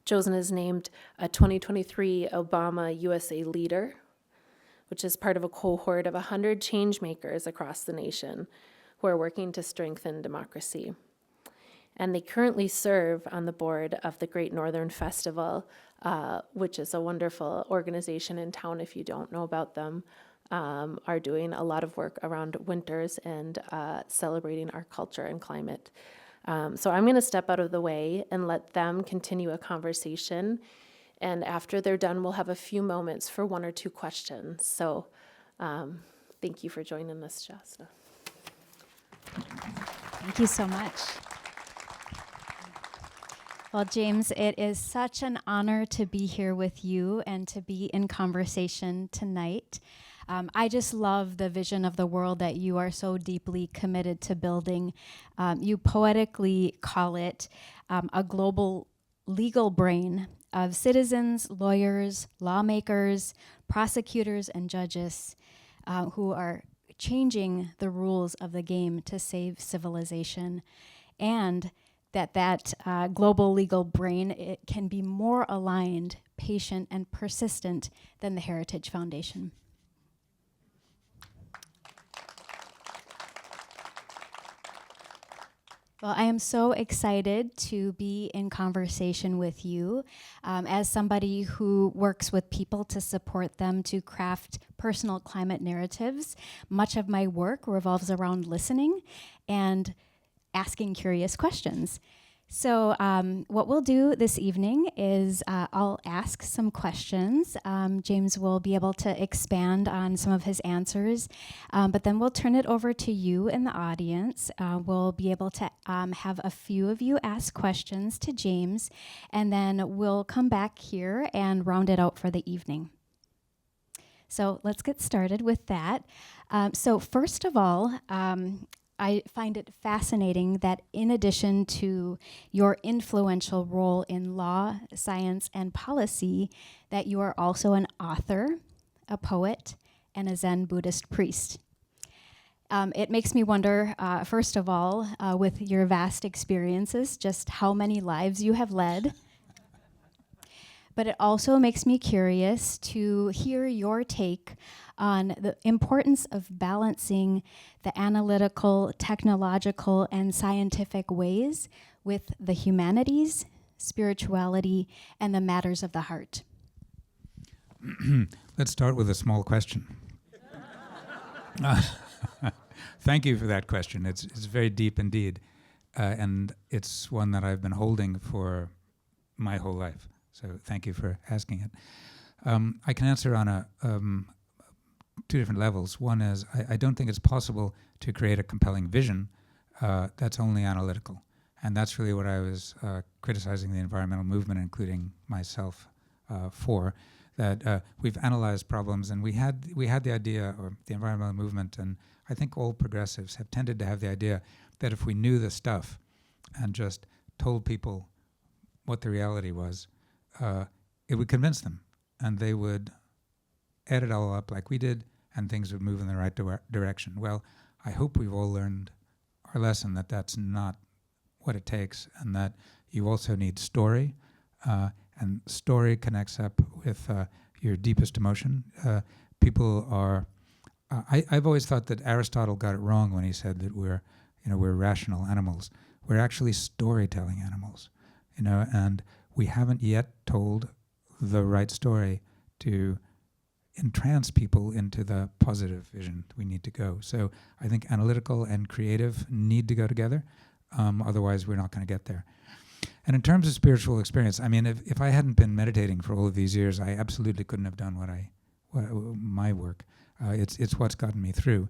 Jothsna is named a 2023 Obama USA Leader, which is part of a cohort of 100 change makers across the nation who are working to strengthen democracy. And they currently serve on the board of the Great Northern Festival, which is a wonderful organization in town. If you don't know about them, are doing a lot of work around winters and celebrating our culture and climate. So I'm going to step out of the way and let them continue a conversation. And after they're done, we'll have a few moments for one or two questions. So thank you for joining us, Jothsna. Thank you so much. Well, James, it is such an honor to be here with you and to be in conversation tonight. I just love the vision of the world that you are so deeply committed to building. You poetically call it a global legal brain of citizens, lawyers, lawmakers, prosecutors, and judges who are changing the rules of the game to save civilization. And that global legal brain, it can be more aligned, patient, and persistent than the Heritage Foundation. Well, I am so excited to be in conversation with you as somebody who works with people to support them to craft personal climate narratives. Much of my work revolves around listening and asking curious questions. So what we'll do this evening is I'll ask some questions. James will be able to expand on some of his answers, but then we'll turn it over to you in the audience. We'll be able to have a few of you ask questions to James, and then we'll come back here and round it out for the evening. So let's get started with that. So first of all, I find it fascinating that in addition to your influential role in law, science, and policy, that you are also an author, a poet, and a Zen Buddhist priest. It makes me wonder, first of all, with your vast experiences, just how many lives you have led. but it also makes me curious to hear your take on the importance of balancing the analytical, technological, and scientific ways with the humanities, spirituality, and the matters of the heart. Let's start with a small question. Thank you for that question. It's very deep indeed, and it's one that I've been holding for my whole life. So thank you for asking it. I can answer on two different levels. One is I don't think it's possible to create a compelling vision that's only analytical, and that's really what I was criticizing the environmental movement, including myself, for. That we've analyzed problems, and we had the idea, or the environmental movement, and I think all progressives have tended to have the idea that if we knew the stuff and just told people what the reality was, it would convince them, and they would add it all up like we did, and things would move in the right direction. Well, I hope we've all learned our lesson that that's not what it takes, and that you also need story, and story connects up with your deepest emotion. People are. I've always thought that Aristotle got it wrong when he said that we're rational animals. We're actually storytelling animals, and we haven't yet told the right story to entrance people into the positive vision we need to go. So I think analytical and creative need to go together. Otherwise, we're not going to get there. And in terms of spiritual experience, I mean, if I hadn't been meditating for all of these years, I absolutely couldn't have done my work. It's what's gotten me through.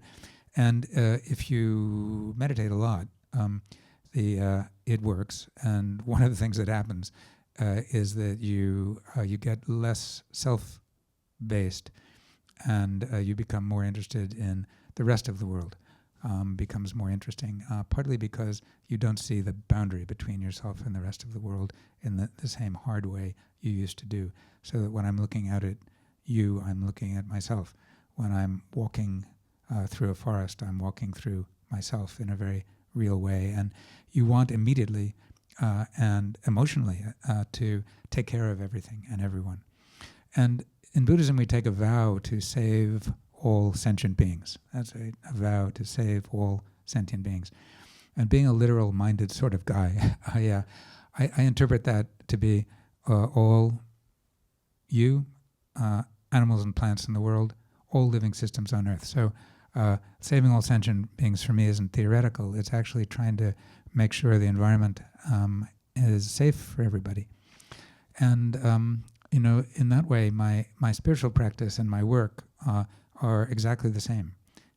And if you meditate a lot, it works. And one of the things that happens is that you get less self-based, and you become more interested in the rest of the world. Becomes more interesting, partly because you don't see the boundary between yourself and the rest of the world in the same hard way you used to do. So that when I'm looking out at you, I'm looking at myself. When I'm walking through a forest, I'm walking through myself in a very real way. And you want immediately and emotionally to take care of everything and everyone. And in Buddhism, we take a vow to save all sentient beings. That's a vow to save all sentient beings. And being a literal-minded sort of guy, I interpret that to be all you, animals and plants in the world, all living systems on Earth. So saving all sentient beings for me isn't theoretical. It's actually trying to make sure the environment is safe for everybody. And in that way, my spiritual practice and my work are exactly the same,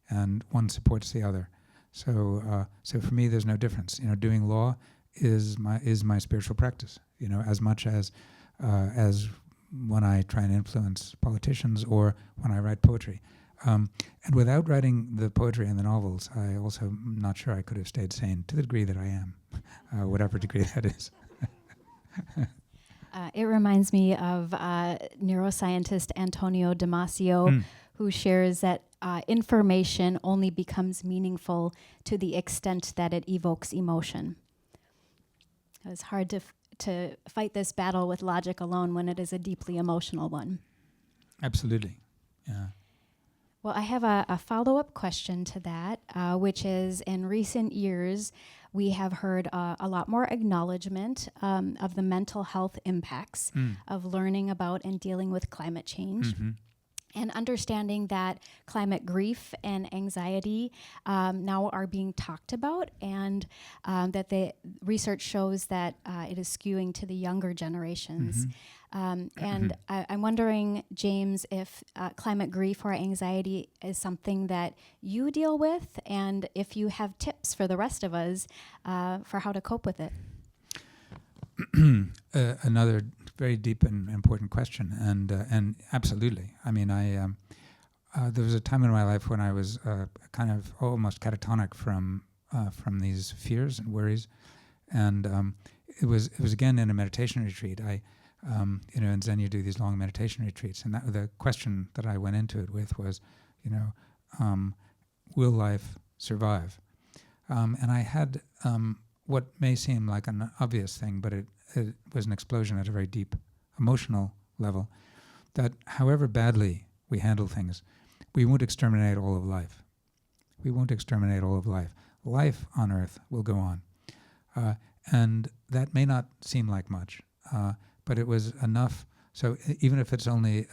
and one supports the other. So for me, there's no difference. Doing law is my spiritual practice. As much as when I try and influence politicians or when I write poetry. And without writing the poetry and the novels, I also am not sure I could have stayed sane to the degree that I am, whatever degree that is. It reminds me of neuroscientist Antonio Damasio, who shares that information only becomes meaningful to the extent that it evokes emotion. It's hard to fight this battle with logic alone when it is a deeply emotional one. Absolutely, yeah. Well, I have a follow-up question to that, which is, in recent years, we have heard a lot more acknowledgement of the mental health impacts of learning about and dealing with climate change. Mm-hmm. And understanding that climate grief and anxiety now are being talked about, and that the research shows that it is skewing to the younger generations. And I'm wondering, James, if climate grief or anxiety is something that you deal with, and if you have tips for the rest of us for how to cope with it. Another very deep and important question, and absolutely. I mean, there was a time in my life when I was kind of almost catatonic from these fears and worries, and it was again in a meditation retreat. In Zen you do these long meditation retreats, and the question that I went into it with was, will life survive? And I had what may seem like an obvious thing, but it was an explosion at a very deep emotional level, that however badly we handle things, we won't exterminate all of life. We won't exterminate all of life. Life on Earth will go on. And that may not seem like much, but it was enough. So even if it's only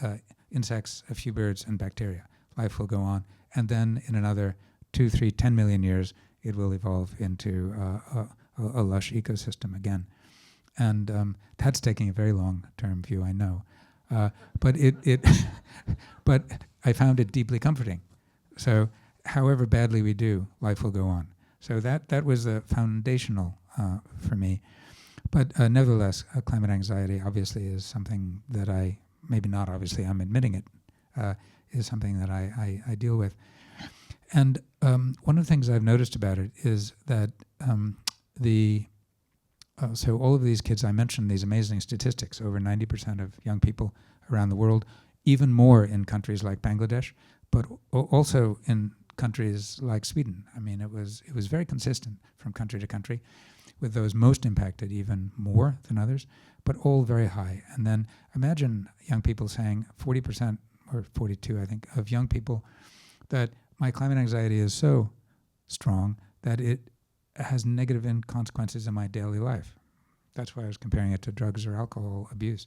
insects, a few birds, and bacteria, life will go on. And then in another 2, 3, 10 million years, it will evolve into a lush ecosystem again. And that's taking a very long-term view, I know. But but I found it deeply comforting. So however badly we do, life will go on. So that was the foundational for me. But nevertheless, climate anxiety obviously is something that maybe not obviously, I'm admitting it, is something that I deal with. And one of the things I've noticed about it is that so all of these kids, I mentioned these amazing statistics, over 90% of young people around the world, even more in countries like Bangladesh, but also in countries like Sweden. I mean, it was very consistent from country to country, with those most impacted even more than others, but all very high. And then imagine young people saying 40%, or 42, I think, of young people, that my climate anxiety is so strong that it has negative consequences in my daily life. That's why I was comparing it to drugs or alcohol abuse.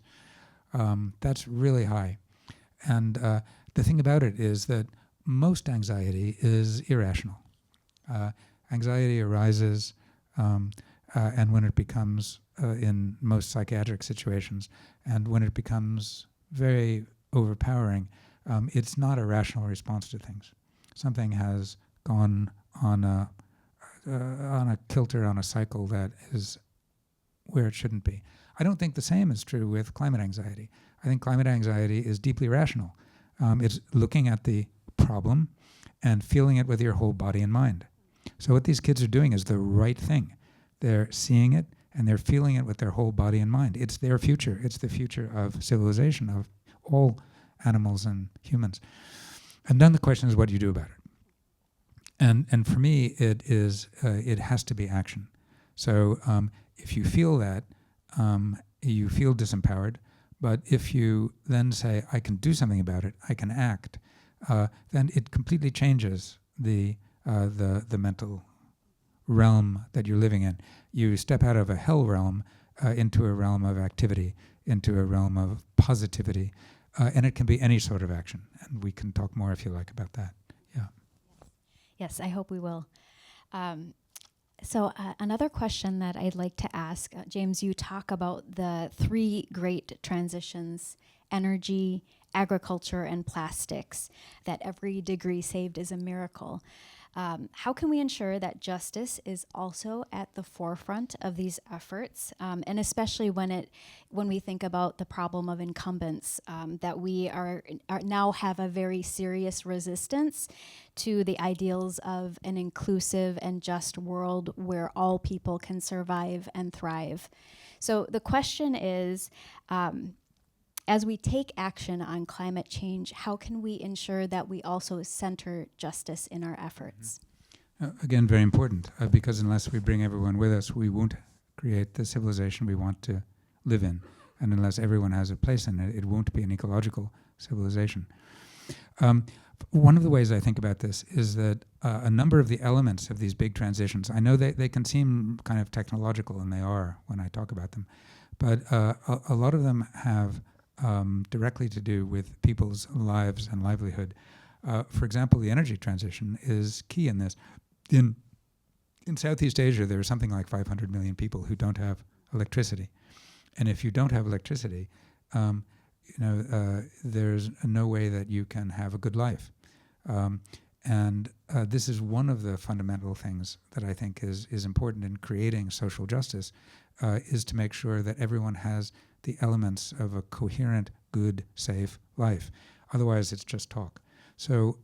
That's really high. And the thing about it is that most anxiety is irrational. Anxiety arises, and when it becomes, in most psychiatric situations, and when it becomes very overpowering, it's not a rational response to things. Something has gone on a kilter, on a cycle that is where it shouldn't be. I don't think the same is true with climate anxiety. I think climate anxiety is deeply rational. It's looking at the problem and feeling it with your whole body and mind. So what these kids are doing is the right thing. They're seeing it and they're feeling it with their whole body and mind. It's their future. It's the future of civilization, of all animals and humans. And then the question is, what do you do about it? And for me, it has to be action. So if you feel that, you feel disempowered. But if you then say, I can do something about it, I can act, then it completely changes the mental realm that you're living in. You step out of a hell realm into a realm of activity, into a realm of positivity, and it can be any sort of action. And we can talk more if you like about that. Yeah. Yes, I hope we will. So another question that I'd like to ask, James, you talk about the 3 great transitions: energy, agriculture, and plastics, that every degree saved is a miracle. How can we ensure that justice is also at the forefront of these efforts, and especially when we think about the problem of incumbents, that we are now have a very serious resistance to the ideals of an inclusive and just world where all people can survive and thrive. So the question is, as we take action on climate change, how can we ensure that we also center justice in our efforts? Again, very important, because unless we bring everyone with us, we won't create the civilization we want to live in. And unless everyone has a place in it, it won't be an ecological civilization. One of the ways I think about this is that a number of the elements of these big transitions, I know they can seem kind of technological, and they are when I talk about them, but a lot of them have directly to do with people's lives and livelihood. For example, the energy transition is key in this. In Southeast Asia, there are something like 500 million people who don't have electricity. And if you don't have electricity, there's no way that you can have a good life. And this is one of the fundamental things that I think is important in creating social justice, is to make sure that everyone has the elements of a coherent, good, safe life. Otherwise, it's just talk. So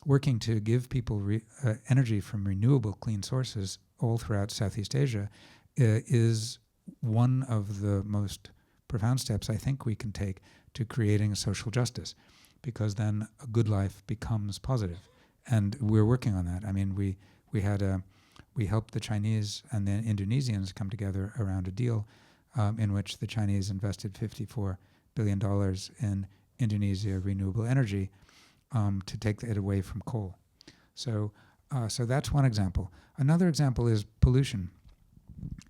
working to give people energy from renewable, clean sources all throughout Southeast Asia is one of the most profound steps I think we can take to creating social justice, because then a good life becomes positive. And we're working on that. I mean, we helped the Chinese and the Indonesians come together around a deal in which the Chinese invested $54 billion in Indonesia renewable energy to take it away from coal. So that's one example. Another example is pollution.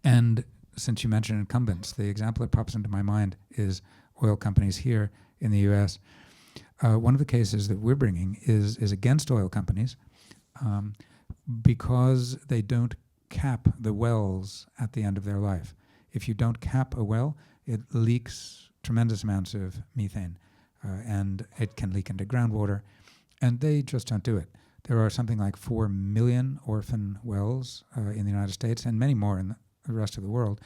And since you mentioned incumbents, the example that pops into my mind is oil companies here in the U.S. One of the cases that we're bringing is against oil companies because they don't cap the wells at the end of their life. If you don't cap a well, it leaks tremendous amounts of methane, and it can leak into groundwater, and they just don't do it. There are something like 4 million orphan wells in the United States and many more in the rest of the world,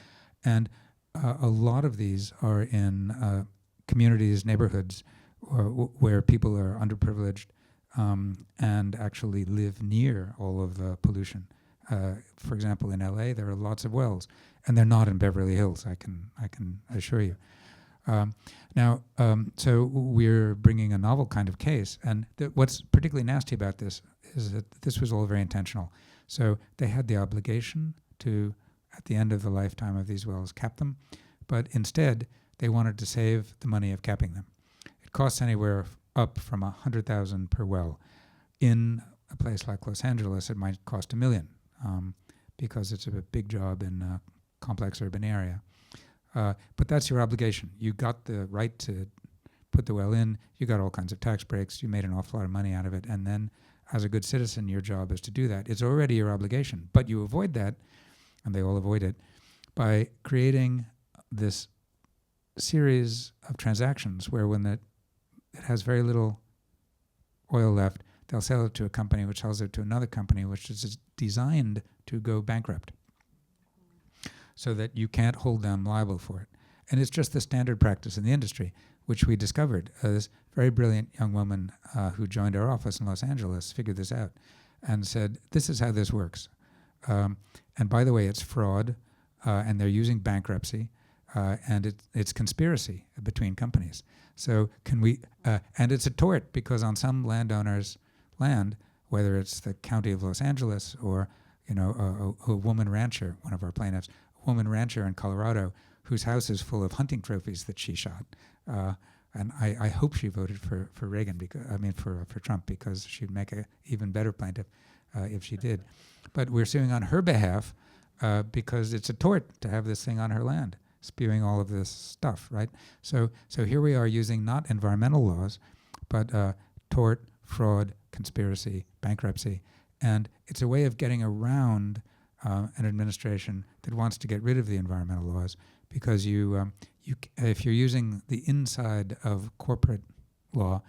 and a lot of these are in communities, neighborhoods where people are underprivileged and actually live near all of the pollution. For example, in LA, there are lots of wells, and they're not in Beverly Hills, I can assure you. So we're bringing a novel kind of case, and what's particularly nasty about this is that this was all very intentional. So they had the obligation to, at the end of the lifetime of these wells, cap them, but instead they wanted to save the money of capping them. It costs anywhere up from $100,000 per well. In a place like Los Angeles, it might cost $1 million because it's a big job in a complex urban area. But that's your obligation. You got the right to put the well in. You got all kinds of tax breaks. You made an awful lot of money out of it. And then, as a good citizen, your job is to do that. It's already your obligation. But you avoid that, and they all avoid it, by creating this series of transactions where when it has very little oil left, they'll sell it to a company which sells it to another company which is designed to go bankrupt so that you can't hold them liable for it. And it's just the standard practice in the industry, which we discovered. This very brilliant young woman who joined our office in Los Angeles figured this out and said, this is how this works. And by the way, it's fraud, and they're using bankruptcy, and it's conspiracy between companies. So can we, and it's a tort because on some landowners' land, whether it's the county of Los Angeles or a woman rancher, one of our plaintiffs, a woman rancher in Colorado whose house is full of hunting trophies that she shot. And I hope she voted for Reagan, for Trump, because she'd make an even better plaintiff if she did. But we're suing on her behalf because it's a tort to have this thing on her land, spewing all of this stuff, right? So here we are using not environmental laws, but tort, fraud, conspiracy, bankruptcy. And it's a way of getting around an administration that wants to get rid of the environmental laws, because if you're using the inside of corporate law,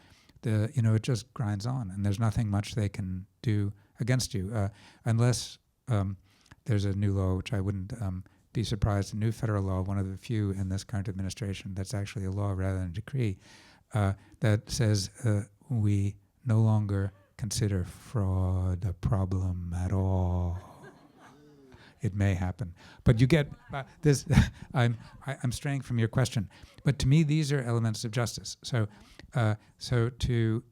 it just grinds on, and there's nothing much they can do against you, unless there's a new law, which I wouldn't be surprised, a new federal law, one of the few in this current administration that's actually a law rather than a decree, that says we no longer consider fraud a problem at all. It may happen, but you get this. I'm straying from your question, but to me these are elements of justice. So to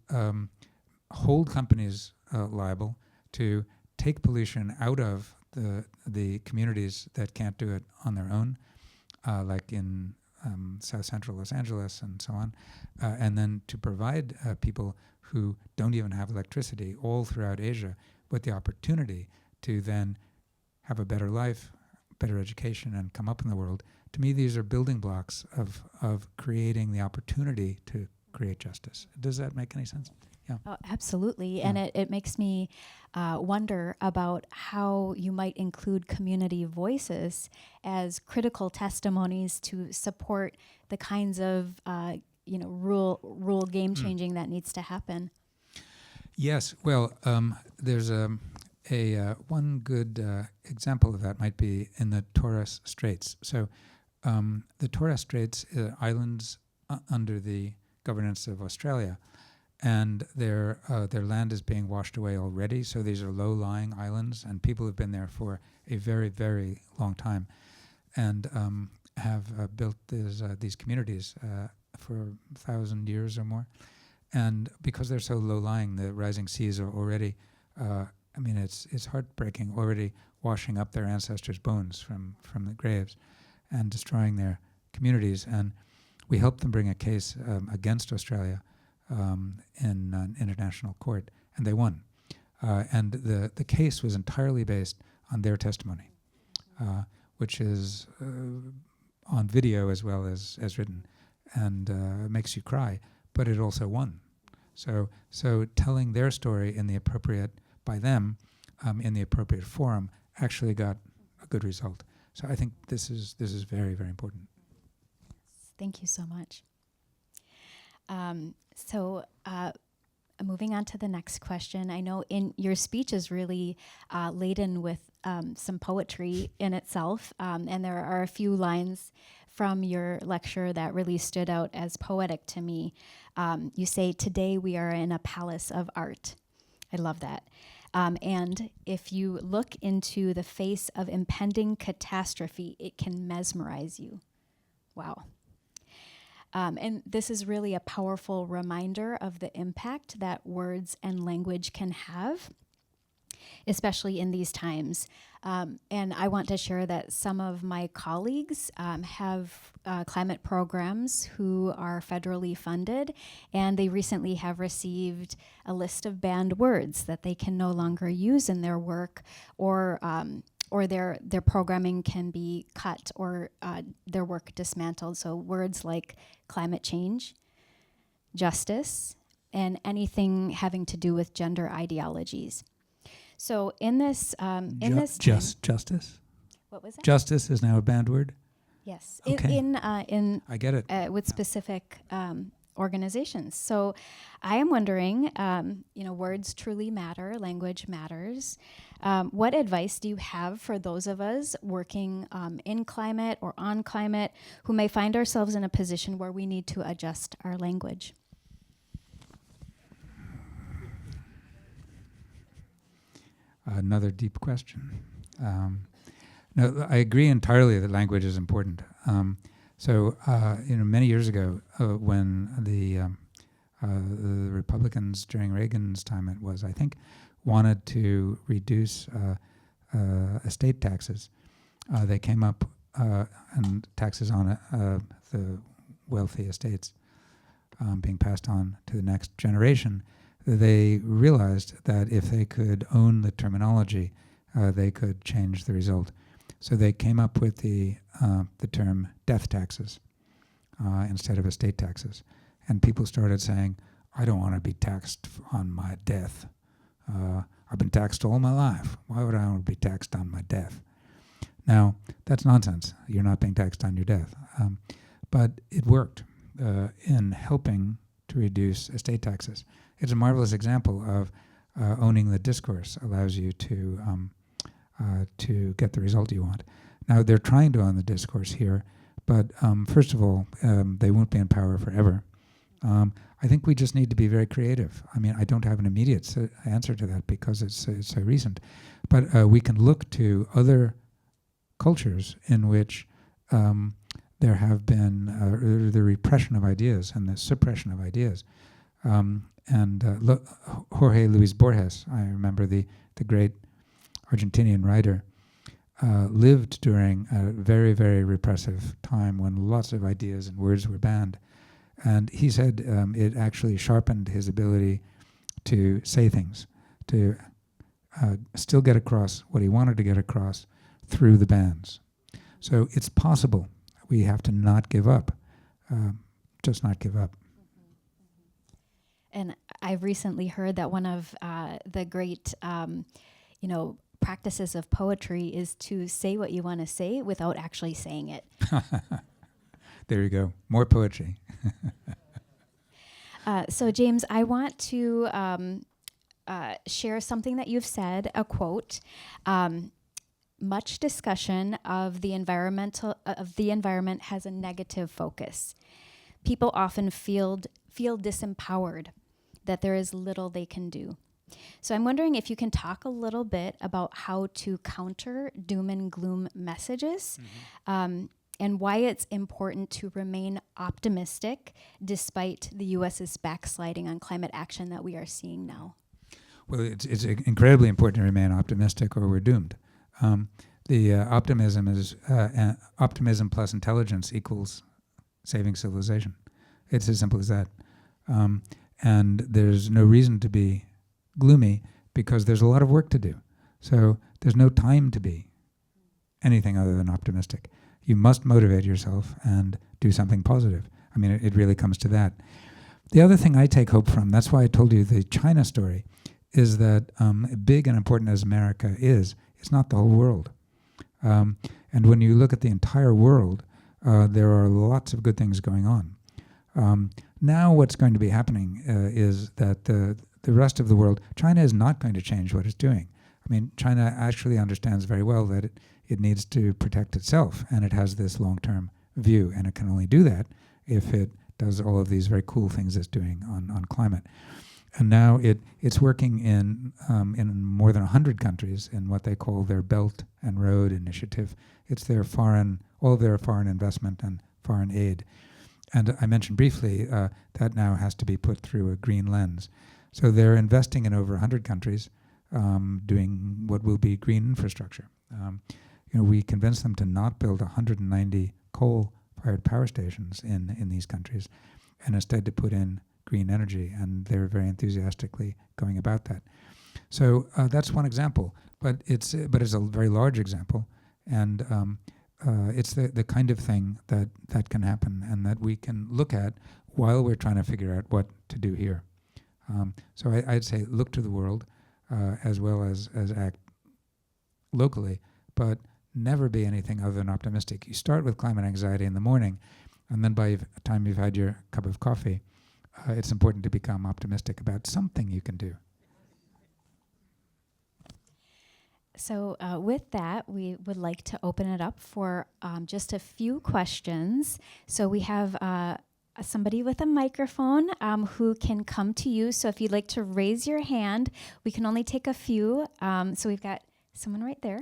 hold companies liable, to take pollution out of the communities that can't do it on their own, like in South Central Los Angeles and so on, and then to provide people who don't even have electricity all throughout Asia with the opportunity to then have a better life, better education, and come up in the world. To me, these are building blocks of creating the opportunity to create justice. Does that make any sense? Yeah. Oh, absolutely. Yeah. And it makes me wonder about how you might include community voices as critical testimonies to support the kinds of rule game changing that needs to happen. Yes. Well, there's one good example of that might be in the Torres Straits. So the Torres Straits are islands under the governance of Australia, and their land is being washed away already. So these are low-lying islands, and people have been there for a very, very long time, and have built these communities for 1,000 years or more. And because they're so low-lying, the rising seas are already, it's heartbreaking, already washing up their ancestors' bones from the graves and destroying their communities. And we helped them bring a case against Australia in an international court, and they won. And the case was entirely based on their testimony, which is on video as well as written, and makes you cry, but it also won. So telling their story in the appropriate, by them, in the appropriate forum, actually got a good result. So I think this is very, very important. Thank you so much. Moving on to the next question. I know in your speech is really laden with some poetry in itself, and there are a few lines from your lecture that really stood out as poetic to me. You say, "Today we are in a palace of art." I love that. And if you look into the face of impending catastrophe, it can mesmerize you. Wow. And this is really a powerful reminder of the impact that words and language can have, especially in these times. And I want to share that some of my colleagues have climate programs who are federally funded, and they recently have received a list of banned words that they can no longer use in their work, or their programming can be cut or their work dismantled. So words like climate change, justice, and anything having to do with gender ideologies. So in this Justice? What was that? Justice is now a banned word? Yes. Okay. In I get it. with specific organizations. So I am wondering, words truly matter, language matters. What advice do you have for those of us working in climate or on climate who may find ourselves in a position where we need to adjust our language? Another deep question. No, I agree entirely that language is important. Many years ago, when the Republicans during Reagan's time, it was, I think, wanted to reduce estate taxes, they came up and taxes on the wealthy estates being passed on to the next generation. They realized that if they could own the terminology, they could change the result. So they came up with the term death taxes instead of estate taxes. And people started saying, I don't want to be taxed on my death. I've been taxed all my life. Why would I want to be taxed on my death? Now, that's nonsense. You're not being taxed on your death. But it worked in helping to reduce estate taxes. It's a marvelous example of owning the discourse allows you to get the result you want. Now, they're trying to own the discourse here, but first of all, they won't be in power forever. I think we just need to be very creative. I mean, I don't have an immediate answer to that because it's so recent, but we can look to other cultures in which there have been the repression of ideas and the suppression of ideas. Jorge Luis Borges, I remember the great Argentinian writer, lived during a very, very repressive time when lots of ideas and words were banned. And he said it actually sharpened his ability to say things, to still get across what he wanted to get across through the bans. So it's possible. We have to not give up, just not give up. And I've recently heard that one of the great, practices of poetry is to say what you want to say without actually saying it. There you go. More poetry. So, James, I want to share something that you've said, a quote. Much discussion of the environment has a negative focus. People often feel disempowered, that there is little they can do. So I'm wondering if you can talk a little bit about how to counter doom and gloom messages, and why it's important to remain optimistic despite the U.S.'s backsliding on climate action that we are seeing now. Well, it's incredibly important to remain optimistic or we're doomed. The optimism is optimism plus intelligence equals saving civilization. It's as simple as that. And there's no reason to be gloomy because there's a lot of work to do. So there's no time to be anything other than optimistic. You must motivate yourself and do something positive. I mean, it really comes to that. The other thing I take hope from, that's why I told you the China story, is that big and important as America is, it's not the whole world. And when you look at the entire world, there are lots of good things going on. Now what's going to be happening is that the rest of the world, China is not going to change what it's doing. I mean, China actually understands very well that it needs to protect itself, and it has this long-term view, and it can only do that if it does all of these very cool things it's doing on climate. And now it's working in more than 100 countries in what they call their Belt and Road Initiative. It's their all of their foreign investment and foreign aid. And I mentioned briefly that now has to be put through a green lens. So they're investing in over 100 countries doing what will be green infrastructure. We convinced them to not build 190 coal-fired power stations in these countries, and instead to put in green energy, and they're very enthusiastically going about that. So that's one example, but it's a very large example, and it's the kind of thing that can happen and that we can look at while we're trying to figure out what to do here. So I'd say look to the world as well as act locally, but never be anything other than optimistic. You start with climate anxiety in the morning, and then by the time you've had your cup of coffee, it's important to become optimistic about something you can do. So with that, we would like to open it up for just a few questions. So we have somebody with a microphone who can come to you. So if you'd like to raise your hand, we can only take a few. So we've got someone right there.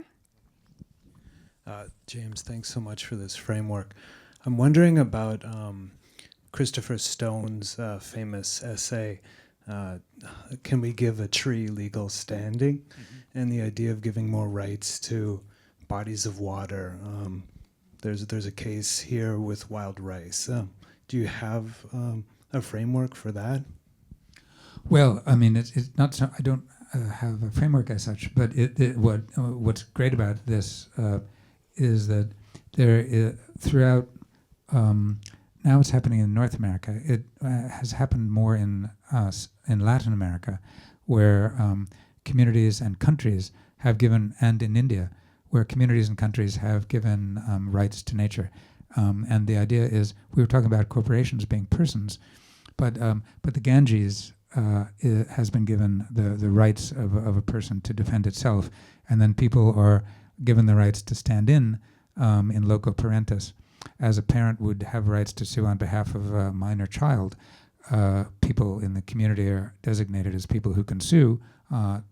James, thanks so much for this framework. I'm wondering about Christopher Stone's famous essay, Can We Give a Tree Legal Standing? Mm-hmm. And the idea of giving more rights to bodies of water. There's a case here with wild rice. Do you have a framework for that? Well, I mean, it's not so, I don't have a framework as such, but what's great about this is that there is, throughout, now it's happening in North America. It has happened more in Latin America, where communities and countries have given, and in India, where communities and countries have given rights to nature. And the idea is, we were talking about corporations being persons, but the Ganges has been given the rights of a person to defend itself, and then people are given the rights to stand in loco parentis. As a parent would have rights to sue on behalf of a minor child, people in the community are designated as people who can sue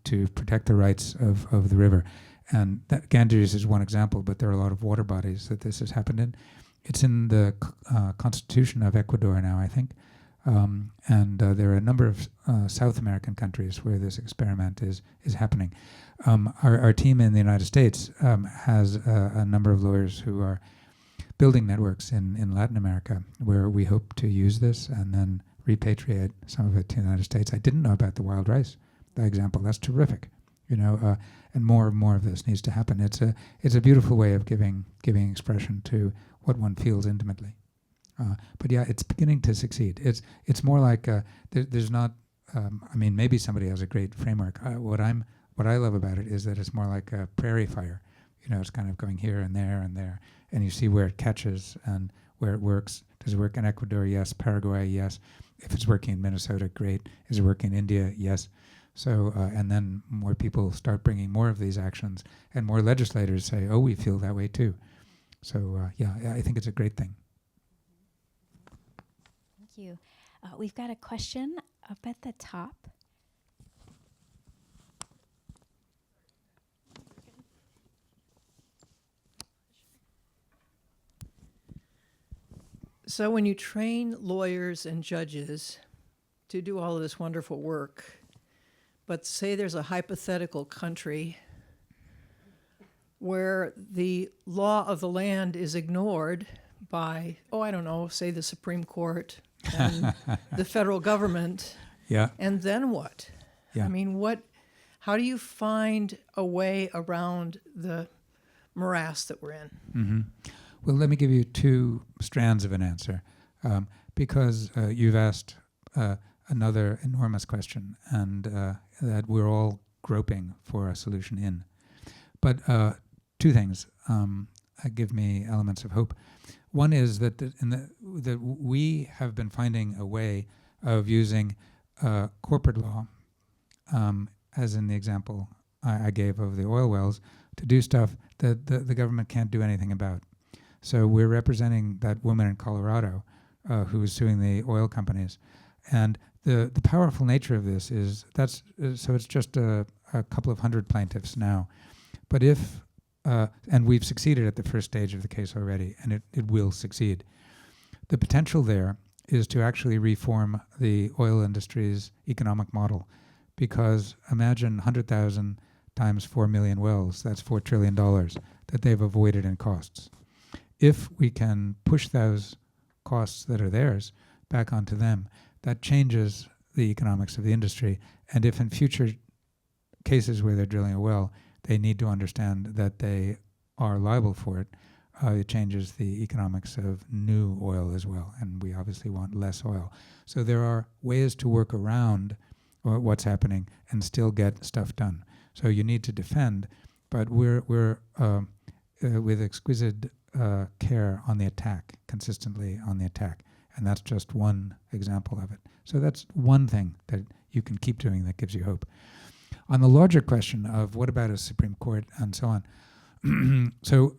to protect the rights of the river. And that Ganges is one example, but there are a lot of water bodies that this has happened in. It's in the Constitution of Ecuador now, I think. And there are a number of South American countries where this experiment is happening. Our team in the United States has a number of lawyers who are building networks in Latin America, where we hope to use this and then repatriate some of it to the United States. I didn't know about the wild rice, that example. That's terrific, and more of this needs to happen. It's a beautiful way of giving expression to what one feels intimately. But yeah, it's beginning to succeed. It's more like there's not. Maybe somebody has a great framework. What I love about it is that it's more like a prairie fire. It's kind of going here and there and there, and you see where it catches and where it works. Does it work in Ecuador? Yes. Paraguay? Yes. If it's working in Minnesota, great. Is it working in India? Yes. So, and then more people start bringing more of these actions, and more legislators say, "Oh, we feel that way too." So, I think it's a great thing. Thank you. We've got a question up at the top. So when you train lawyers and judges to do all of this wonderful work, but say there's a hypothetical country where the law of the land is ignored by, I don't know, say the Supreme Court and the federal government, Yeah. and then what? Yeah. I mean, how do you find a way around the morass that we're in? Mm-hmm. Well, let me give you two strands of an answer, because you've asked another enormous question, and that we're all groping for a solution in. But two things give me elements of hope. One is that that we have been finding a way of using corporate law, as in the example I gave of the oil wells, to do stuff that the government can't do anything about. So we're representing that woman in Colorado who is suing the oil companies. And the powerful nature of this is so it's just a couple of hundred plaintiffs now. But and we've succeeded at the first stage of the case already, and it will succeed. The potential there is to actually reform the oil industry's economic model, because imagine 100,000 times 4 million wells, that's $4 trillion that they've avoided in costs. If we can push those costs that are theirs back onto them, that changes the economics of the industry. And if in future cases where they're drilling a well, they need to understand that they are liable for it, it changes the economics of new oil as well. And we obviously want less oil. So there are ways to work around what's happening and still get stuff done. So you need to defend, but we're with exquisite care on the attack, consistently on the attack. And that's just one example of it. So that's one thing that you can keep doing that gives you hope. On the larger question of what about a Supreme Court and so on, so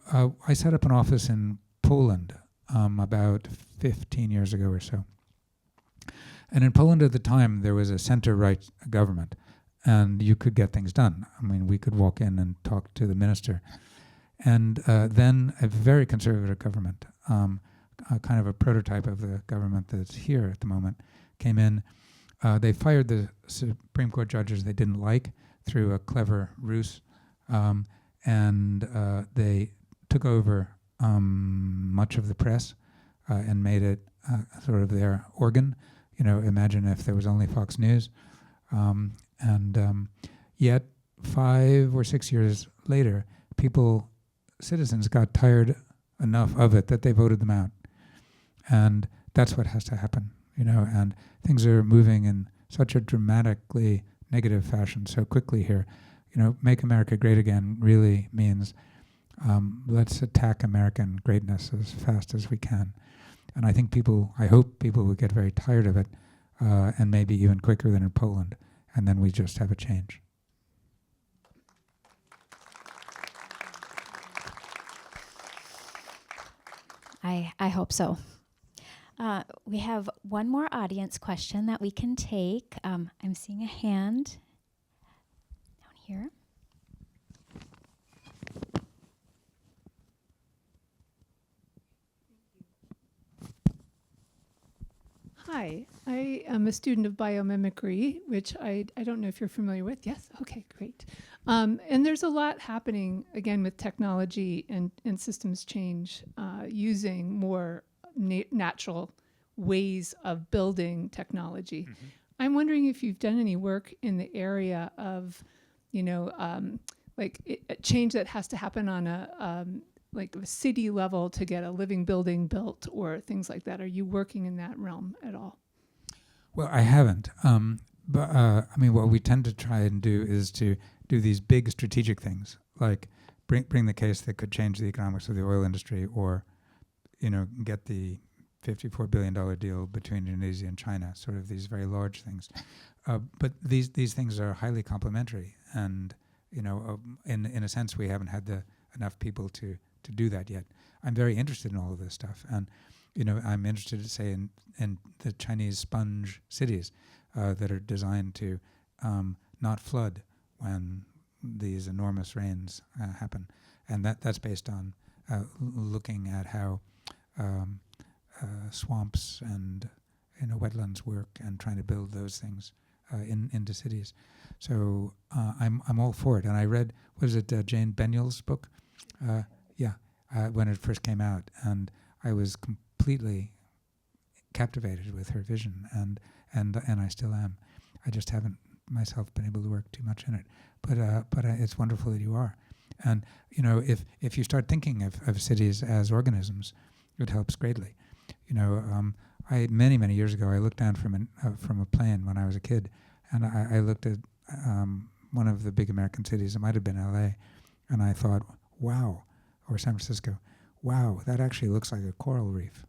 I set up an office in Poland about 15 years ago or so. And in Poland at the time, there was a center-right government, and you could get things done. I mean, we could walk in and talk to the minister. And then a very conservative government, kind of a prototype of the government that's here at the moment, came in. They fired the Supreme Court judges they didn't like through a clever ruse, and they took over much of the press and made it sort of their organ. You know, imagine if there was only Fox News. Yet 5 or 6 years later, citizens got tired enough of it that they voted them out. And that's what has to happen, you know, and things are moving in such a dramatically negative fashion so quickly here. You know, Make America Great Again really means let's attack American greatness as fast as we can. And I hope people will get very tired of it, and maybe even quicker than in Poland, and then we just have a change. I hope so. We have one more audience question that we can take. I'm seeing a hand down here. Hi, I am a student of biomimicry, which I don't know if you're familiar with. Yes? Okay, great. And there's a lot happening, again, with technology and systems change, using more natural ways of building technology. Mm-hmm. I'm wondering if you've done any work in the area of, a change that has to happen on a city level to get a living building built or things like that. Are you working in that realm at all? Well, I haven't. What we tend to try and do is to do these big strategic things, like bring the case that could change the economics of the oil industry, or, get the $54 billion deal between Indonesia and China, sort of these very large things. But these things are highly complementary, and, in a sense, we haven't had enough people to do that yet. I'm very interested in all of this stuff, and I'm interested, say, in the Chinese sponge cities that are designed to not flood when these enormous rains happen, and that's based on looking at how swamps and wetlands work and trying to build those things into cities. So I'm all for it. And I read, was it Jane Benyoul's book? When it first came out, and I was completely captivated with her vision, and I still am. I just haven't myself been able to work too much in it. But it's wonderful that you are. And if you start thinking of cities as organisms, it helps greatly. I many years ago I looked down from a plane when I was a kid, and I looked at one of the big American cities. It might have been L.A., and I thought, wow, or San Francisco, wow, that actually looks like a coral reef.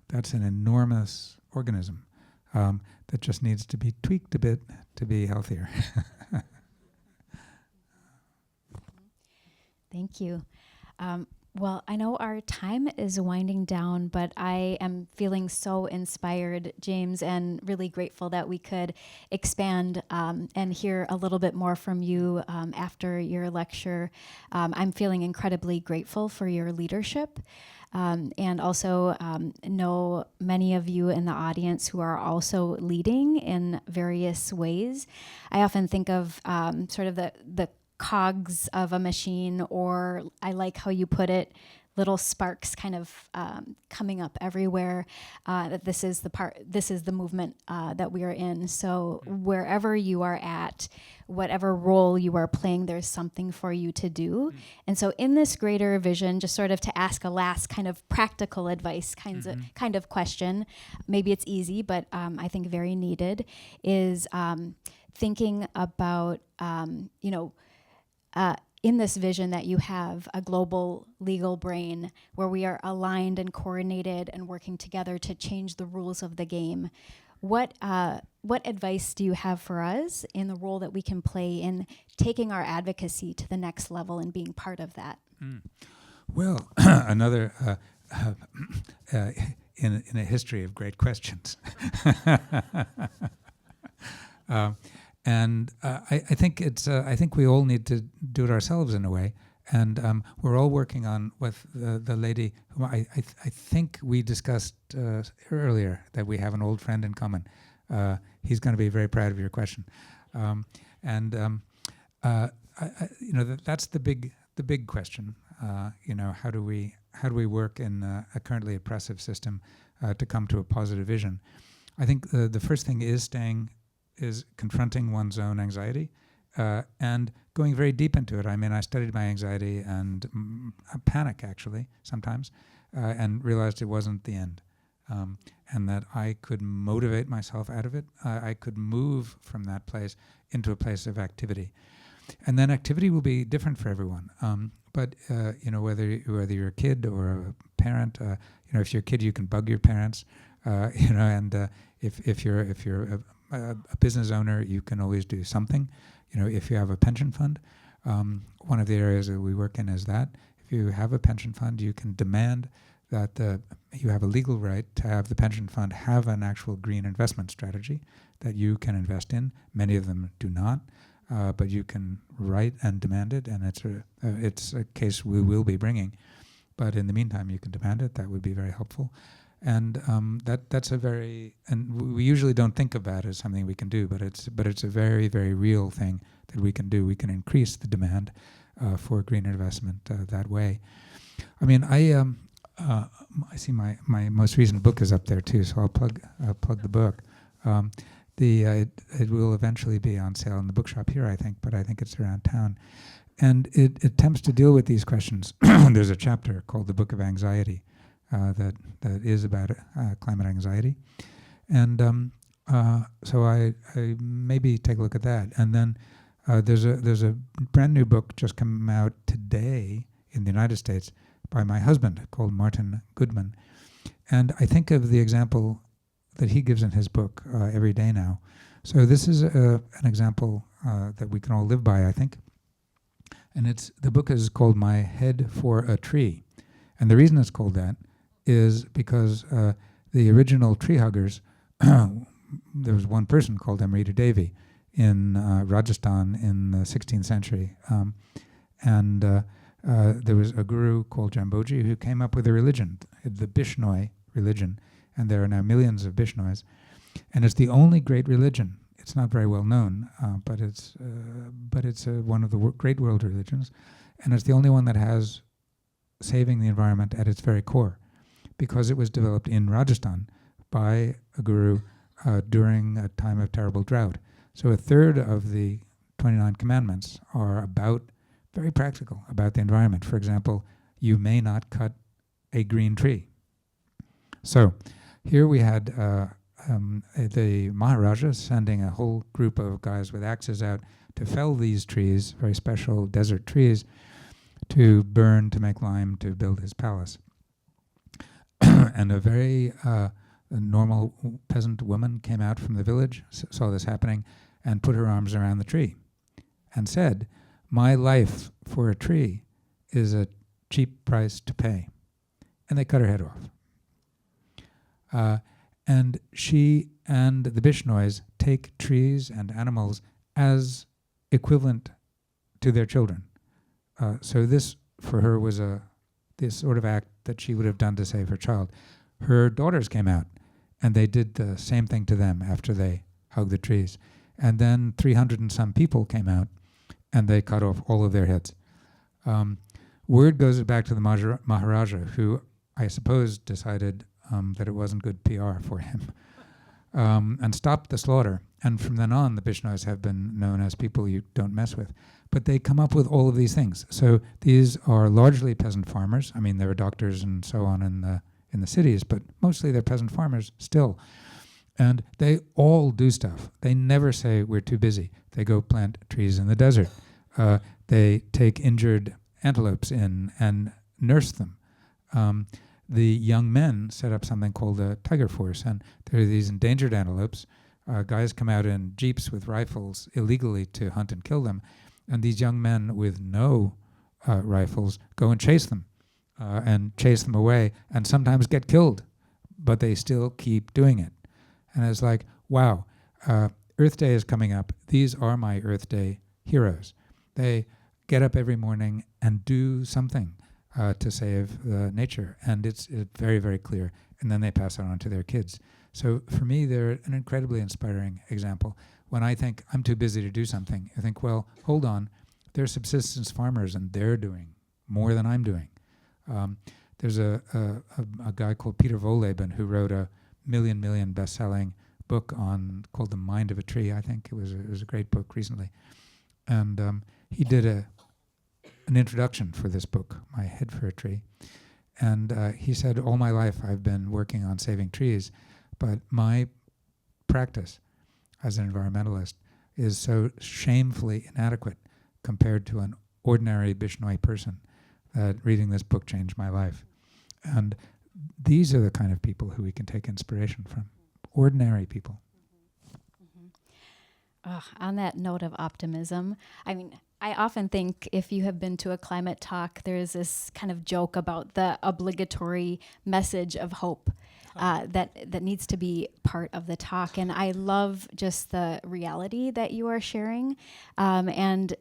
That's an enormous organism that just needs to be tweaked a bit to be healthier. Thank you. Well, I know our time is winding down, but I am feeling so inspired, James, and really grateful that we could expand and hear a little bit more from you after your lecture. I'm feeling incredibly grateful for your leadership. And also know many of you in the audience who are also leading in various ways. I often think of sort of the cogs of a machine, or I like how you put it, little sparks kind of coming up everywhere, that this is the movement that we are in. So wherever you are at, whatever role you are playing, there's something for you to do. And so in this greater vision, just sort of to ask a last kind of practical advice kind of question, maybe it's easy, but I think very needed, is thinking about, in this vision that you have a global legal brain where we are aligned and coordinated and working together to change the rules of the game. What advice do you have for us in the role that we can play in taking our advocacy to the next level and being part of that? Well, another in a history of great questions. And I think I think we all need to do it ourselves in a way. And we're all working on with the lady who I think we discussed earlier, that we have an old friend in common. He's going to be very proud of your question. That's the big question. How do we work in a currently oppressive system to come to a positive vision? I think the first thing is confronting one's own anxiety and going very deep into it. I mean, I studied my anxiety and panic, actually, sometimes, and realized it wasn't the end, and that I could motivate myself out of it. I could move from that place into a place of activity. And then activity will be different for everyone. But whether you're a kid or a parent, if you're a kid, you can bug your parents, and if you're a business owner, you can always do something. If you have a pension fund, one of the areas that we work in is that. If you have a pension fund, you can demand that you have a legal right to have the pension fund have an actual green investment strategy that you can invest in. Many of them do not, but you can write and demand it, and it's a case we will be bringing. But in the meantime, you can demand it. That would be very helpful. And that's and we usually don't think of that as something we can do, but it's a very, very real thing that we can do. We can increase the demand for green investment that way. I mean, I see my most recent book is up there too, so I'll plug the book. It will eventually be on sale in the bookshop here, I think, but I think it's around town, and it attempts to deal with these questions. There's a chapter called The Book of Anxiety. That is about climate anxiety, and so I maybe take a look at that. And then there's a brand new book just come out today in the United States by my husband called Martin Goodman, and I think of the example that he gives in his book every day now. So this is an example that we can all live by, I think. And the book is called My Head for a Tree, and the reason it's called that is because the original tree huggers, there was one person called Amrita Devi in Rajasthan in the 16th century. And there was a guru called Jamboji who came up with a religion, the Bishnoi religion, and there are now millions of Bishnois. And it's the only great religion. It's not very well known, but it's one of the great world religions, and it's the only one that has saving the environment at its very core. because it was developed in Rajasthan by a guru during a time of terrible drought. So a third of the 29 commandments are very practical, about the environment. For example, you may not cut a green tree. So here we had the Maharaja sending a whole group of guys with axes out to fell these trees, very special desert trees, to burn, to make lime, to build his palace. And a very normal peasant woman came out from the village, saw this happening, and put her arms around the tree and said, "My life for a tree is a cheap price to pay." And they cut her head off. And she and the Bishnois take trees and animals as equivalent to their children. So this, for her, was this sort of act that she would have done to save her child. Her daughters came out, and they did the same thing to them after they hugged the trees. And then 300 and some people came out, and they cut off all of their heads. Word goes back to the Maharaja, who I suppose decided that it wasn't good PR for him, and stopped the slaughter. And from then on, the Bishnois have been known as people you don't mess with. But they come up with all of these things. So these are largely peasant farmers. I mean, there are doctors and so on in the cities, but mostly they're peasant farmers still. And they all do stuff. They never say, "We're too busy." They go plant trees in the desert. They take injured antelopes in and nurse them. The young men set up something called a tiger force, and there are these endangered antelopes. Guys come out in jeeps with rifles illegally to hunt and kill them, and these young men with no rifles go and chase them away, and sometimes get killed, but they still keep doing it. And it's like, wow, Earth Day is coming up. These are my Earth Day heroes. They get up every morning and do something to save nature, and it's very, very clear. And then they pass it on to their kids. So for me, they're an incredibly inspiring example. When I think I'm too busy to do something, I think, well, hold on, they're subsistence farmers, and they're doing more than I'm doing. There's a guy called Peter Wohlleben who wrote a million best-selling book called The Mind of a Tree. I think it was a great book recently, and he did an introduction for this book, My Head for a Tree, and he said, all my life I've been working on saving trees, but my practice as an environmentalist is so shamefully inadequate compared to an ordinary Bishnoi person that reading this book changed my life. And these are the kind of people who we can take inspiration from. Ordinary people. On that note of optimism, I mean, I often think if you have been to a climate talk, there's this kind of joke about the obligatory message of hope that needs to be part of the talk. And I love just the reality that you are sharing, and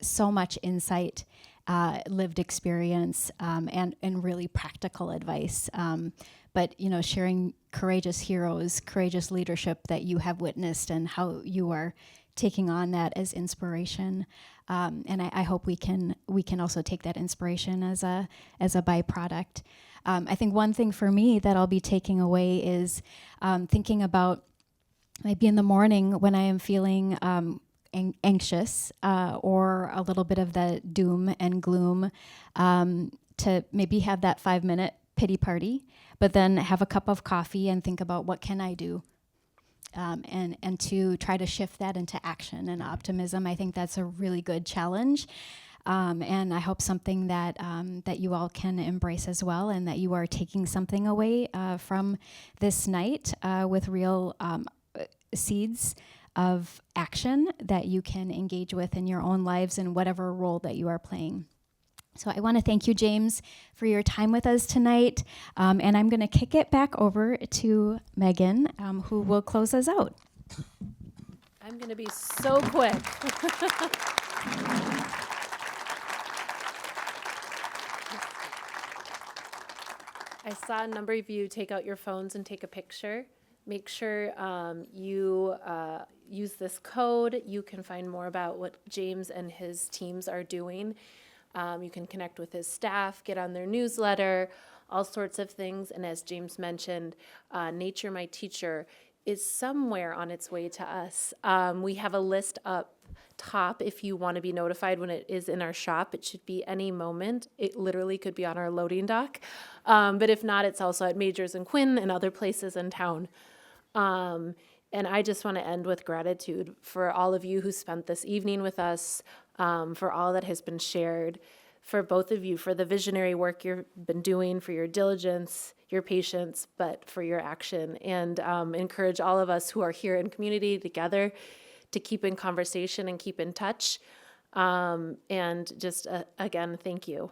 so much insight, lived experience, and really practical advice. But, sharing courageous heroes, courageous leadership that you have witnessed, and how you are taking on that as inspiration. And I hope we can also take that inspiration as a byproduct. I think one thing for me that I'll be taking away is thinking about maybe in the morning when I am feeling anxious or a little bit of the doom and gloom, to maybe have that 5-minute pity party, but then have a cup of coffee and think about what can I do, and to try to shift that into action and optimism. I think that's a really good challenge, and I hope something that you all can embrace as well, and that you are taking something away from this night with real seeds of action that you can engage with in your own lives in whatever role that you are playing. So I want to thank you, James, for your time with us tonight. And I'm going to kick it back over to Megan, who will close us out. I'm going to be so quick. I saw a number of you take out your phones and take a picture. Make sure you use this code. You can find more about what James and his teams are doing. You can connect with his staff, get on their newsletter, all sorts of things. And as James mentioned, Nature My Teacher is somewhere on its way to us. We have a list up top if you want to be notified when it is in our shop. It should be any moment. It literally could be on our loading dock. But if not, it's also at Majors and Quinn and other places in town. And I just want to end with gratitude for all of you who spent this evening with us, for all that has been shared, for both of you, for the visionary work you've been doing, for your diligence, your patience, but for your action. And encourage all of us who are here in community together to keep in conversation and keep in touch. And just, again, thank you.